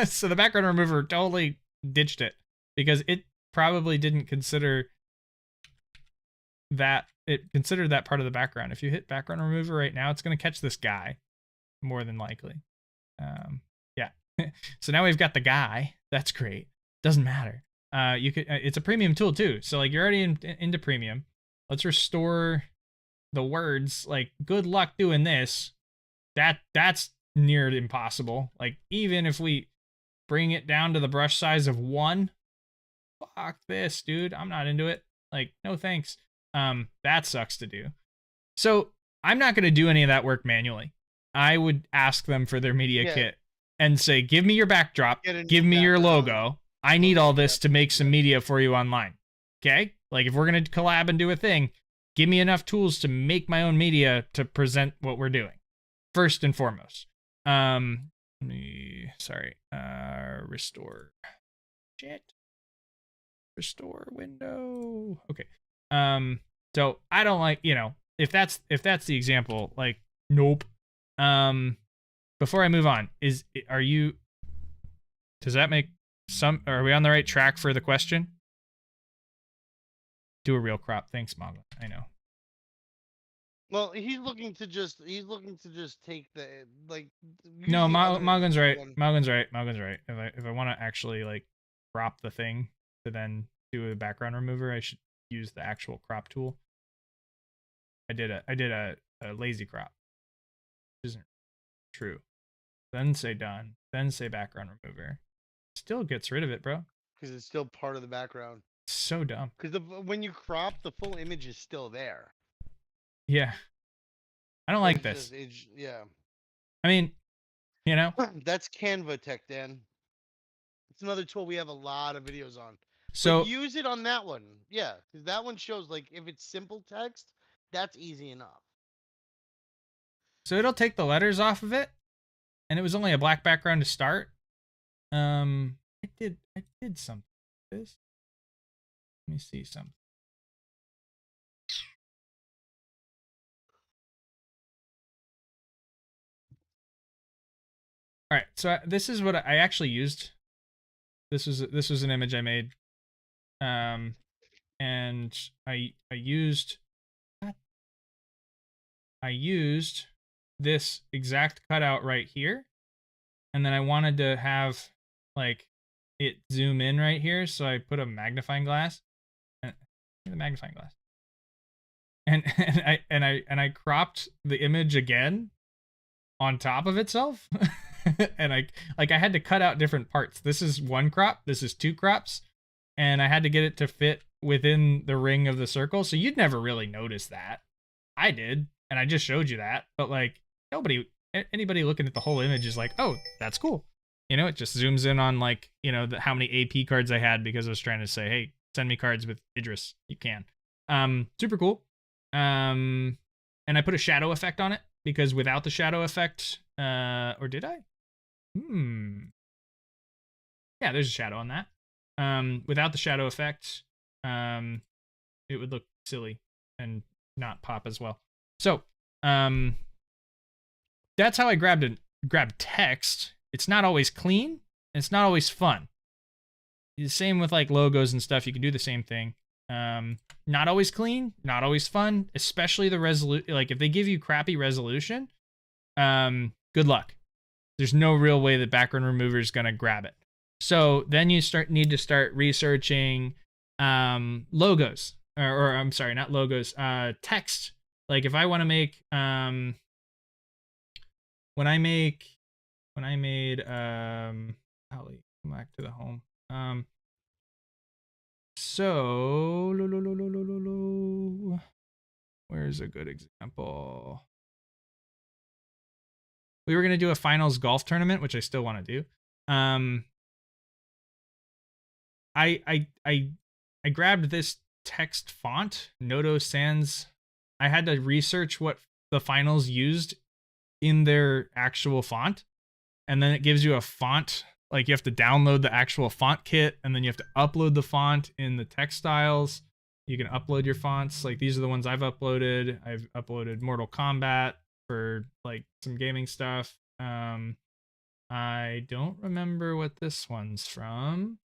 So the background remover totally ditched it because it probably didn't consider that. It considered that part of the background. If you hit background remover right now, it's going to catch this guy more than likely. Yeah. So now we've got the guy. That's great. Doesn't matter. You could. It's a premium tool too. So you're already into premium. Let's restore the words. Good luck doing this. That's near impossible. Even if we bring it down to the brush size of 1, fuck this, dude. I'm not into it. No thanks. That sucks to do. So I'm not gonna do any of that work manually. I would ask them for their media kit and say, give me your backdrop, give me your logo. I need all this to make some media for you online. Okay? If we're going to collab and do a thing, give me enough tools to make my own media to present what we're doing. First and foremost. Restore. Shit. Restore window. Okay. So I don't like, if that's the example, like, nope. Before I move on, does that make are we on the right track for the question? Do a real crop. Thanks, Mogla. I know. Well, he's looking to just take the like. No, Usually other Moglen's right. one. Moglen's right. Moglen's right. If I want to actually like crop the thing to then do a background remover, I should use the actual crop tool. I did a lazy crop, which isn't true. Then say done. Then say background remover. Still gets rid of it, bro. Because it's still part of the background. So dumb. Because when you crop, the full image is still there. Yeah. I don't like this. Yeah. I mean, That's Canva tech, Dan. It's another tool we have a lot of videos on. So but use it on that one. Yeah, because that one shows like if it's simple text, that's easy enough. So it'll take the letters off of it, and it was only a black background to start. I did something like this. Let me see something. All right, so this is what I actually used. This was an image I made, and I used this exact cutout right here, and then I wanted to have like it zoom in right here, so I put a magnifying glass, and the magnifying glass, and I cropped the image again on top of itself. And I had to cut out different parts. This is one crop, this is two crops, and I had to get it to fit within the ring of the circle. So you'd never really notice that. I did, and I just showed you that. But like anybody looking at the whole image is like, oh, that's cool. It just zooms in on like, how many AP cards I had, because I was trying to say, hey, send me cards with Idris. You can. Super cool. And I put a shadow effect on it, because without the shadow effect, or did I? Yeah, there's a shadow on that. Without the shadow effect, it would look silly and not pop as well. So, that's how I grabbed text. It's not always clean. It's not always fun. The same with like logos and stuff. You can do the same thing. Not always clean, not always fun, especially the resolution. Like if they give you crappy resolution, good luck. There's no real way that background remover is going to grab it. So then you need to start researching logos, or I'm sorry, not logos, text. Like if I want to make when I made Ollie, come back to the home. So where's a good example? We were gonna do a finals golf tournament, which I still want to do. I grabbed this text font, Noto Sans. I had to research what the finals used in their actual font, and then it gives you a font. Like you have to download the actual font kit, and then you have to upload the font in the text styles. You can upload your fonts. Like these are the ones I've uploaded. I've uploaded Mortal Kombat for like some gaming stuff. I don't remember what this one's from.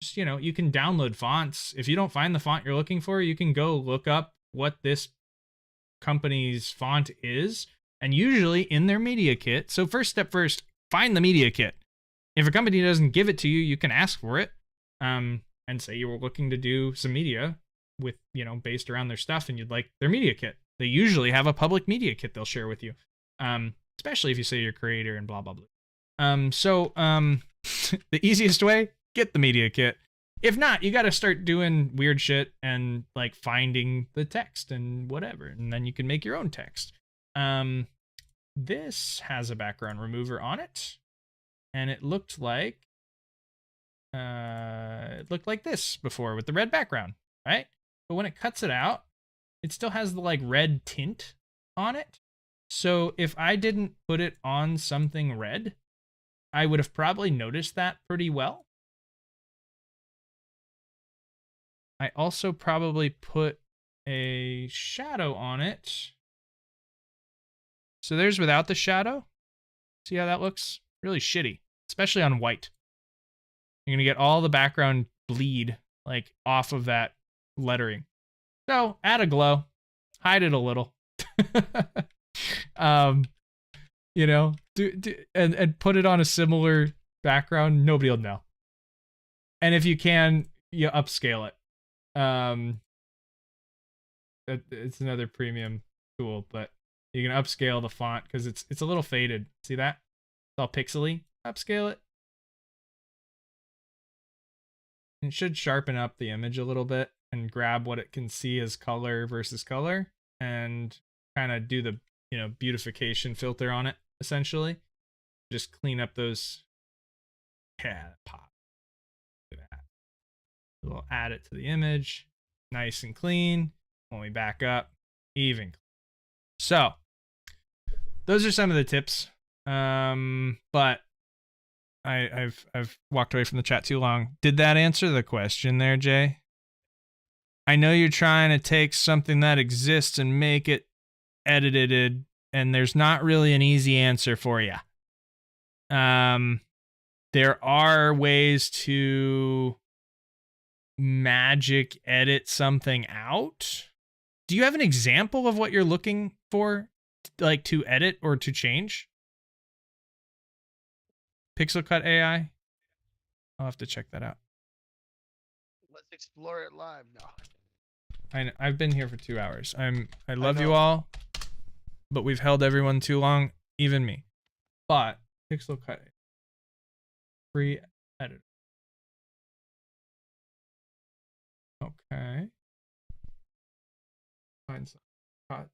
Just, you can download fonts. If you don't find the font you're looking for, you can go look up what this company's font is, and usually in their media kit. So first, find the media kit. If a company doesn't give it to you, you can ask for it, and say you were looking to do some media with, based around their stuff, and you'd like their media kit. They usually have a public media kit they'll share with you, especially if you say you're a creator and blah blah blah. So the easiest way, get the media kit. If not, you got to start doing weird shit and like finding the text and whatever, and then you can make your own text. This has a background remover on it, and it looked like this before with the red background, right? But when it cuts it out, it still has the like red tint on it. So if I didn't put it on something red, I would have probably noticed that pretty well. I also probably put a shadow on it. So there's without the shadow. See how that looks? Really shitty, especially on white. You're going to get all the background bleed like off of that lettering. So add a glow, hide it a little. You know, and put it on a similar background. Nobody will know. And if you can, you upscale it. It's another premium tool, but you can upscale the font because it's a little faded. See that? It's all pixely. Upscale it. It should sharpen up the image a little bit and grab what it can see as color versus color and kind of do the, beautification filter on it, essentially. Just clean up those. Yeah, pop. Look at that. We'll add it to the image. Nice and clean. When we back up, even. So, those are some of the tips. But I've walked away from the chat too long. Did that answer the question there, Jay? I know you're trying to take something that exists and make it edited, and there's not really an easy answer for you. There are ways to magic edit something out. Do you have an example of what you're looking for, like to edit or to change? Pixel Cut AI? I'll have to check that out. Let's explore it live. No. I've been here for 2 hours. I love you all, but we've held everyone too long, even me. But Pixel Cut free edit. Okay. Find some cut.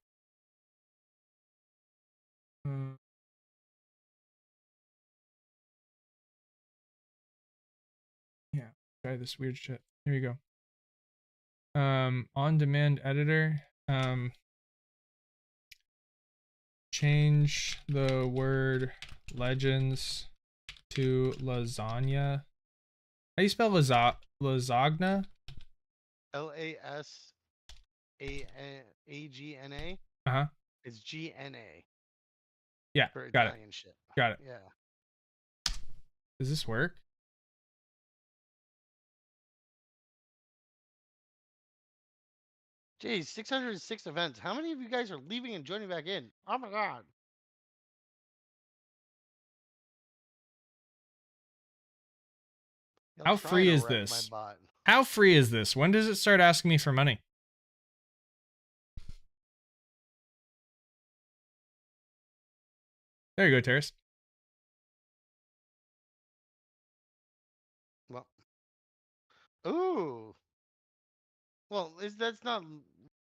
Yeah, try this weird shit. Here you go. On-demand editor. Change the word legends to lasagna. How do you spell lasagna? LASAGNA. Uh-huh. It's GNA. Yeah, for got Italian it. shit. Got it. Yeah. Does this work? Geez, 606 events. How many of you guys are leaving and joining back in? Oh my god. How free is this? How free is this? When does it start asking me for money? There you go, Terrace. Well. Ooh. Well, that's not.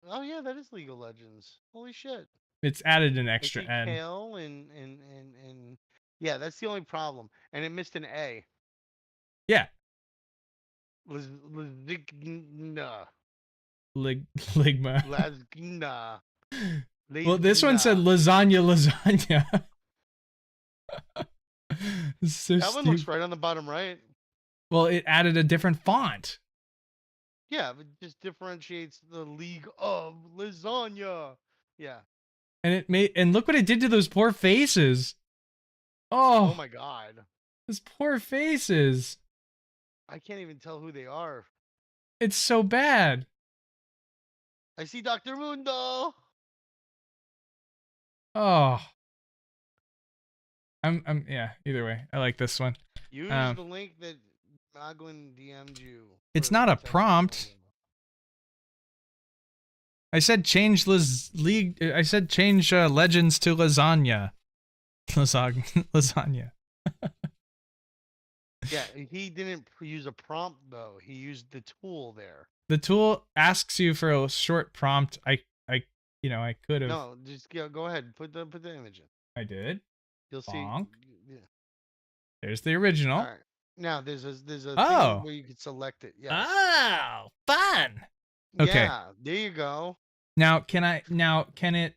Oh yeah, that is League of Legends. Holy shit. It's added an extra N. Kale and yeah, that's the only problem. And it missed an A. Yeah. Ligma. Ligma. Well, this one said lasagna. So that one looks right on the bottom right. Well, it added a different font. Yeah, it just differentiates the League of Lasagna. Yeah. And look what it did to those poor faces. Oh my god. Those poor faces. I can't even tell who they are. It's so bad. I see Dr. Mundo. Oh. Yeah, either way. I like this one. Use the link that Maglin DM'd you. It's not a prompt. I said change Legends to lasagna. Lasagna. Yeah, he didn't use a prompt though. He used the tool there. The tool asks you for a short prompt. I could have. No, just go ahead. Put the image in. I did. You'll see. Yeah. There's the original. All right. Now there's a thing where you can select it. Yes. Oh, fun. Okay. Yeah, there you go. Now can it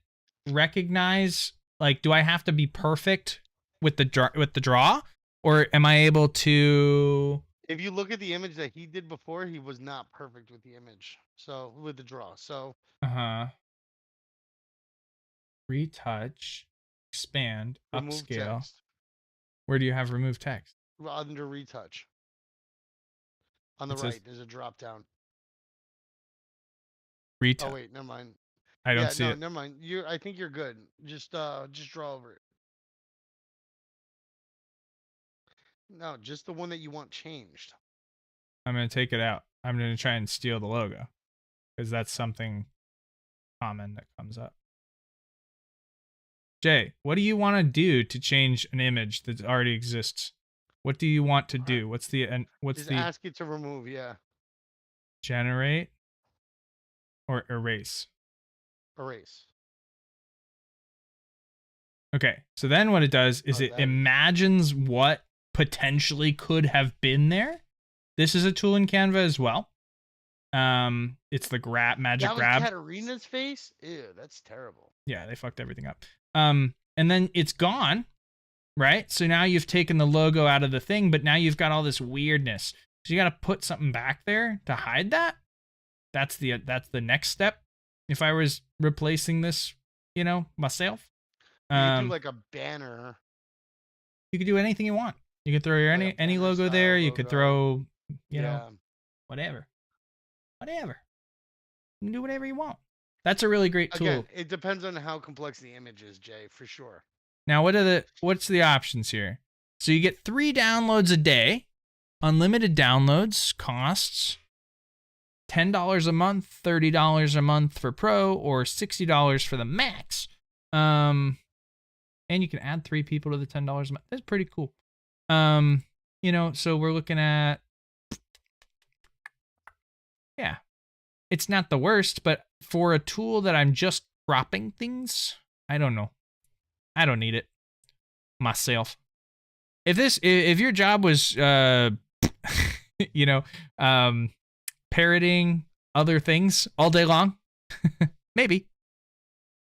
recognize, like, do I have to be perfect with the draw, or am I able to If you look at the image that he did before, he was not perfect with the image. So with the draw. So Uh-huh. Retouch, expand, remove upscale. text. Where do you have remove text? Under retouch. On the It says right, there's a drop down. Oh retouch. wait, never mind. I don't Yeah, see no, it. never mind. I think you're good. Just draw over it. No, just the one that you want changed. I'm gonna take it out. I'm gonna try and steal the logo because that's something common that comes up. Jay, what do you want to do to change an image that already exists? What do you want to All right. do? What's Just the ask it to remove. Yeah, generate or erase? erase. Okay, so then what it does is Oh, it that is. imagines what potentially could have been there. This is a tool in Canva as well. It's the magic That was grab. Katarina's face. Ew, that's terrible. Yeah, they fucked everything up. And then it's gone, right? So now you've taken the logo out of the thing, but now you've got all this weirdness. So you got to put something back there to hide that. That's the next step. If I was replacing this, myself, You could do like a banner. you could do anything you want. You could throw your Like a any banner logo style there. You could logo. throw, Yeah. whatever. You can do whatever you want. That's a really great tool. Again, it depends on how complex the image is, Jay, for sure. Now, what's the options here? So you get 3 downloads a day, unlimited downloads, costs $10 a month, $30 a month for Pro, or $60 for the Max. And you can add 3 people to the $10 a month. That's pretty cool. So we're looking at, yeah, it's not the worst, but for a tool that I'm just cropping things, I don't know. I don't need it myself. If your job was parroting other things all day long, maybe.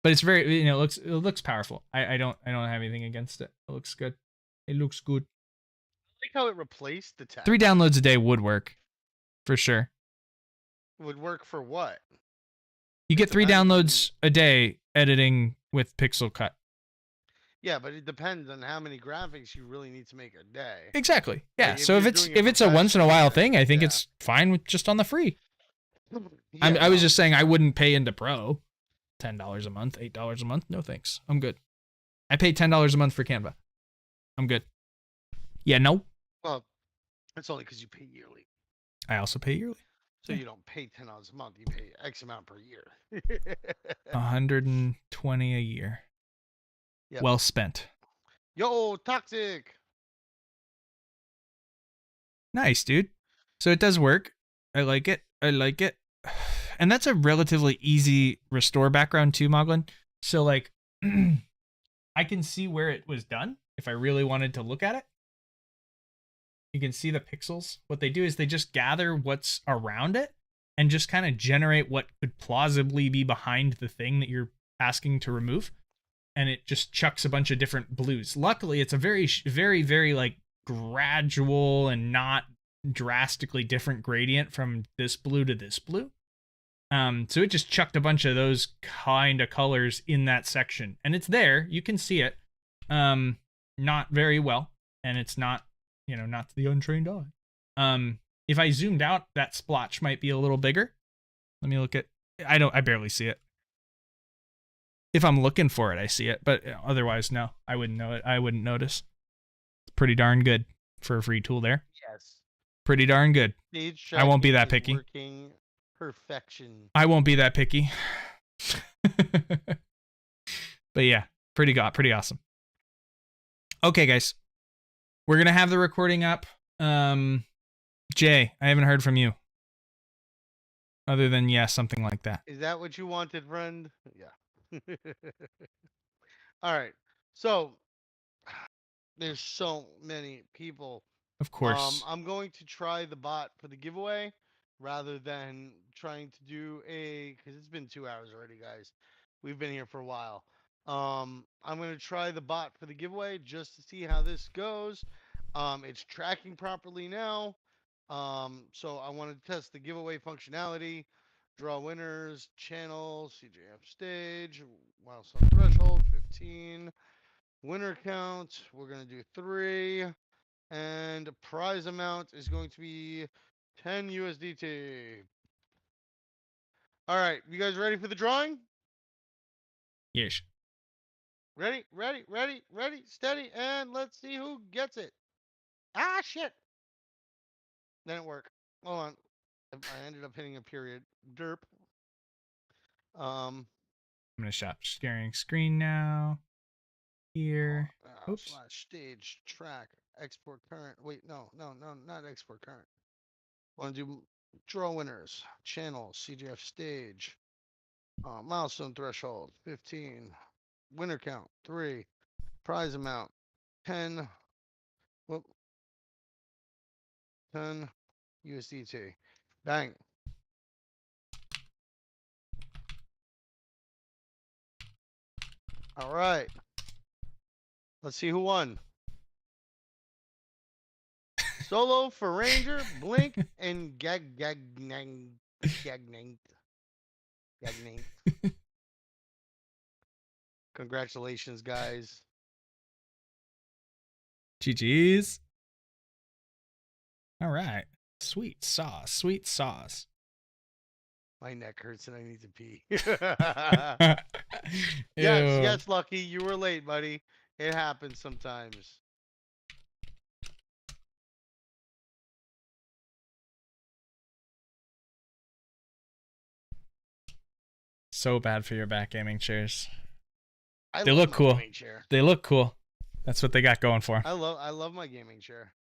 But it's very, it looks powerful. I don't have anything against it. It looks good. It looks good. I like how it replaced the text. 3 downloads a day would work, for sure. Would work for what? You get 3 downloads a day editing with Pixel Cut. Yeah, but it depends on how many graphics you really need to make a day. Exactly. Yeah. Like, So if it's a once in a while thing, I think it's fine with just on the free. Yeah, I was just saying I wouldn't pay into Pro. $10 a month, $8 a month. No thanks. I'm good. I pay $10 a month for Canva. I'm good. Yeah, no. Well, it's only because you pay yearly. I also pay yearly. So you don't pay $10 a month. You pay X amount per year. 120 a year. Yep. Well spent. Yo, toxic. Nice, dude. So it does work. I like it. And that's a relatively easy restore background too, Moglin. So like I can see where it was done if I really wanted to look at it. You can see the pixels. What they do is they just gather what's around it and just kind of generate what could plausibly be behind the thing that you're asking to remove. And it just chucks a bunch of different blues. Luckily, it's a very, very, very like gradual and not drastically different gradient from this blue to this blue. So it just chucked a bunch of those kind of colors in that section, and it's there. You can see it, not very well, and it's not, not to the untrained eye. If I zoomed out, that splotch might be a little bigger. Let me look at. I barely see it. If I'm looking for it, I see it, but otherwise, no, I wouldn't know it. I wouldn't notice. It's pretty darn good for a free tool there. Yes. Pretty darn good. I won't be that picky. Working perfection. I won't be that picky. But yeah, pretty awesome. Okay, guys. We're going to have the recording up. Jay, I haven't heard from you. Other than, yeah, something like that. Is that what you wanted, friend? Yeah. All right. So, there's so many people. Of course. I'm going to try the bot for the giveaway rather than trying to do because it's been 2 hours already, guys. We've been here for a while. I'm going to try the bot for the giveaway just to see how this goes. It's tracking properly now. So I wanted to test the giveaway functionality, draw winners, channel, CJF stage, milestone threshold, 15. Winner count, we're going to do 3. And prize amount is going to be 10 USDT. All right, you guys ready for the drawing? Yes. Ready, ready, ready, ready, steady, and let's see who gets it. Ah, shit. Didn't work. Hold on. I ended up hitting a period. Derp. I'm gonna stop sharing screen now. Here. Oops. Slash stage track export current. Wait, no, not export current. Want to do draw winners channel CGF stage. Milestone threshold 15. Winner count 3. Prize amount 10. Whoop, 10 USDT. Bang. All right. Let's see who won. Solo for Ranger, Blink, and Gagnang. Congratulations, guys. GG's. All right. Sweet sauce. Sweet sauce. My neck hurts and I need to pee. Ew. Yes, Lucky. You were late, buddy. It happens sometimes. So bad for your back gaming chairs. I They love look my cool. gaming chair. They look cool. That's what they got going for 'em. I love my gaming chair.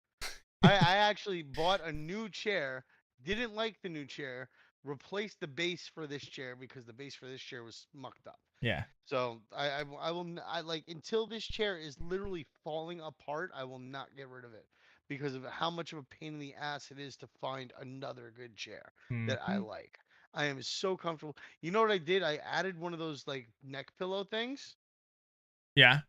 I actually bought a new chair, didn't like the new chair, replaced the base for this chair because the base for this chair was mucked up. Yeah. So I will like until this chair is literally falling apart, I will not get rid of it because of how much of a pain in the ass it is to find another good chair that I Mhm. like. I am so comfortable. You know what I did? I added one of those like neck pillow things Yeah.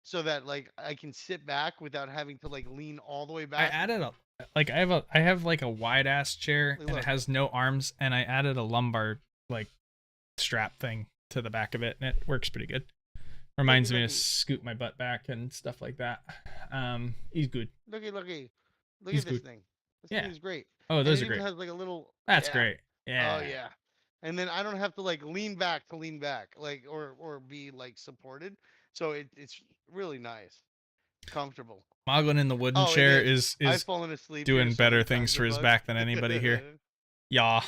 so that like I can sit back without having to like lean all the way I back. added a I have like a wide ass chair and it Look. has no arms and I added a lumbar like strap thing to the back of it and it works pretty good. Reminds me to scoot my butt back and stuff like that. He's good. Look at He's this good. thing. This Yeah. thing is great. Oh, And those it are even great. has like a little That's yeah. great. Yeah. Oh yeah. And then I don't have to like lean back to lean back, like or be like supported. So it's really nice, comfortable. Moglin in the wooden Oh, it chair is. I've is fallen asleep here doing so many better things times for in his books. back than anybody here. Yeah.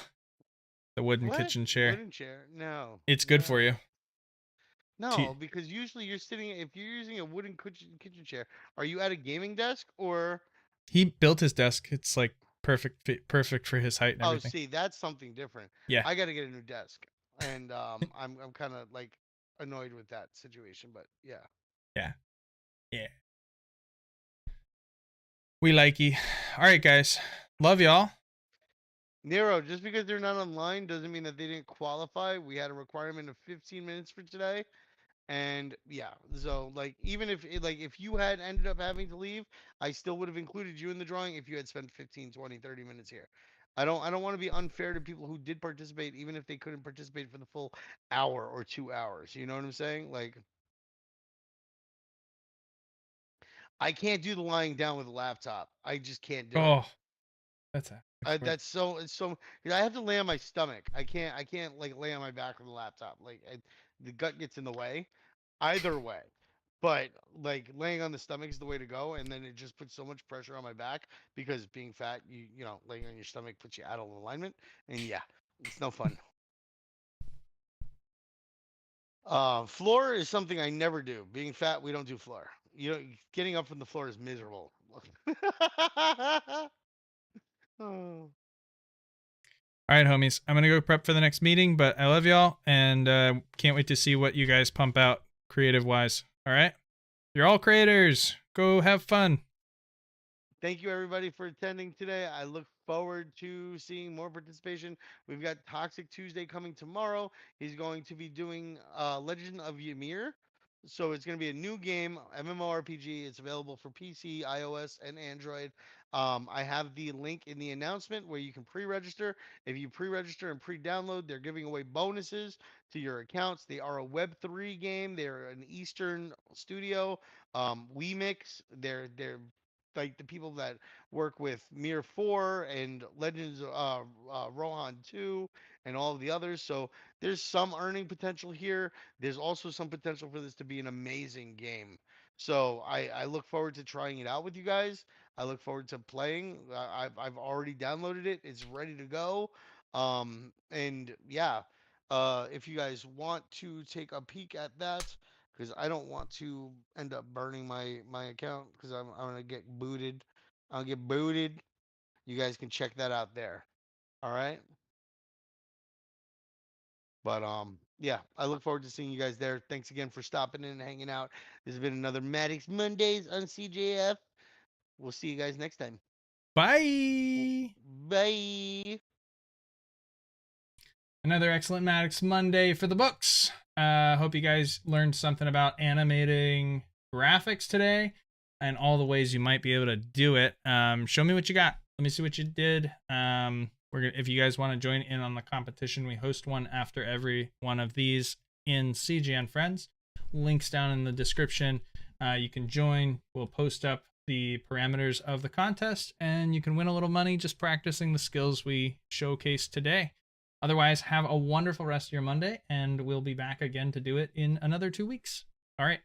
The wooden What? kitchen chair. Wooden chair? No. It's good for you. No, because usually you're sitting. If you're using a wooden kitchen chair, are you at a gaming desk or? He built his desk. It's like perfect for his height and Oh, everything. see, that's something different. Yeah. I got to get a new desk, and I'm kind of like annoyed with that situation, but yeah. Yeah. Yeah. We like you. All right, guys. Love y'all. Nero, just because they're not online doesn't mean that they didn't qualify. We had a requirement of 15 minutes for today. And yeah, so like even if like if you had ended up having to leave, I still would have included you in the drawing if you had spent 15, 20, 30 minutes here. I don't want to be unfair to people who did participate even if they couldn't participate for the full hour or 2 hours. You know what I'm saying? Like I can't do the lying down with a laptop. I just can't do it. Oh, that's That's so it's so I have to lay on my stomach. I can't like lay on my back with a laptop. Like the gut gets in the way. Either way, but like laying on the stomach is the way to go, and then it just puts so much pressure on my back because being fat, you know, laying on your stomach puts you out of alignment, and yeah, it's no fun. Floor is something I never do. Being fat, we don't do floor. You know, getting up from the floor is miserable. Oh. all right, homies. I'm gonna go prep for the next meeting, but I love y'all and can't wait to see what you guys pump out creative wise. All right, you're all creators. Go have fun. Thank you everybody for attending today. I look forward to seeing more participation. We've got Toxic Tuesday coming tomorrow. He's going to be doing Legend of Ymir. So it's going to be a new game, MMORPG. It's available for PC, iOS, and Android. I have the link in the announcement where you can pre-register. If you pre-register and pre-download, they're giving away bonuses to your accounts. They are a Web3 game. They're an Eastern studio. WeMix. They're like the people that work with Mir 4 and Legends Rohan 2 and all of the others. So there's some earning potential here. There's also some potential for this to be an amazing game. So I look forward to trying it out with you guys. I look forward to playing. I've already downloaded it. It's ready to go. And yeah, if you guys want to take a peek at that, because I don't want to end up burning my account because I'm gonna get booted. I'll get booted. You guys can check that out there. All right. But yeah, I look forward to seeing you guys there. Thanks again for stopping in and hanging out. This has been another Maddox Mondays on CJF. We'll see you guys next time. Bye. Bye. Another excellent Maddox Monday for the books. Hope you guys learned something about animating graphics today and all the ways you might be able to do it. Show me what you got. Let me see what you did. If you guys want to join in on the competition, we host one after every one of these in CGN Friends. Links down in the description. You can join. We'll post up the parameters of the contest, and you can win a little money just practicing the skills we showcased today. Otherwise, have a wonderful rest of your Monday, and we'll be back again to do it in another 2 weeks. All right.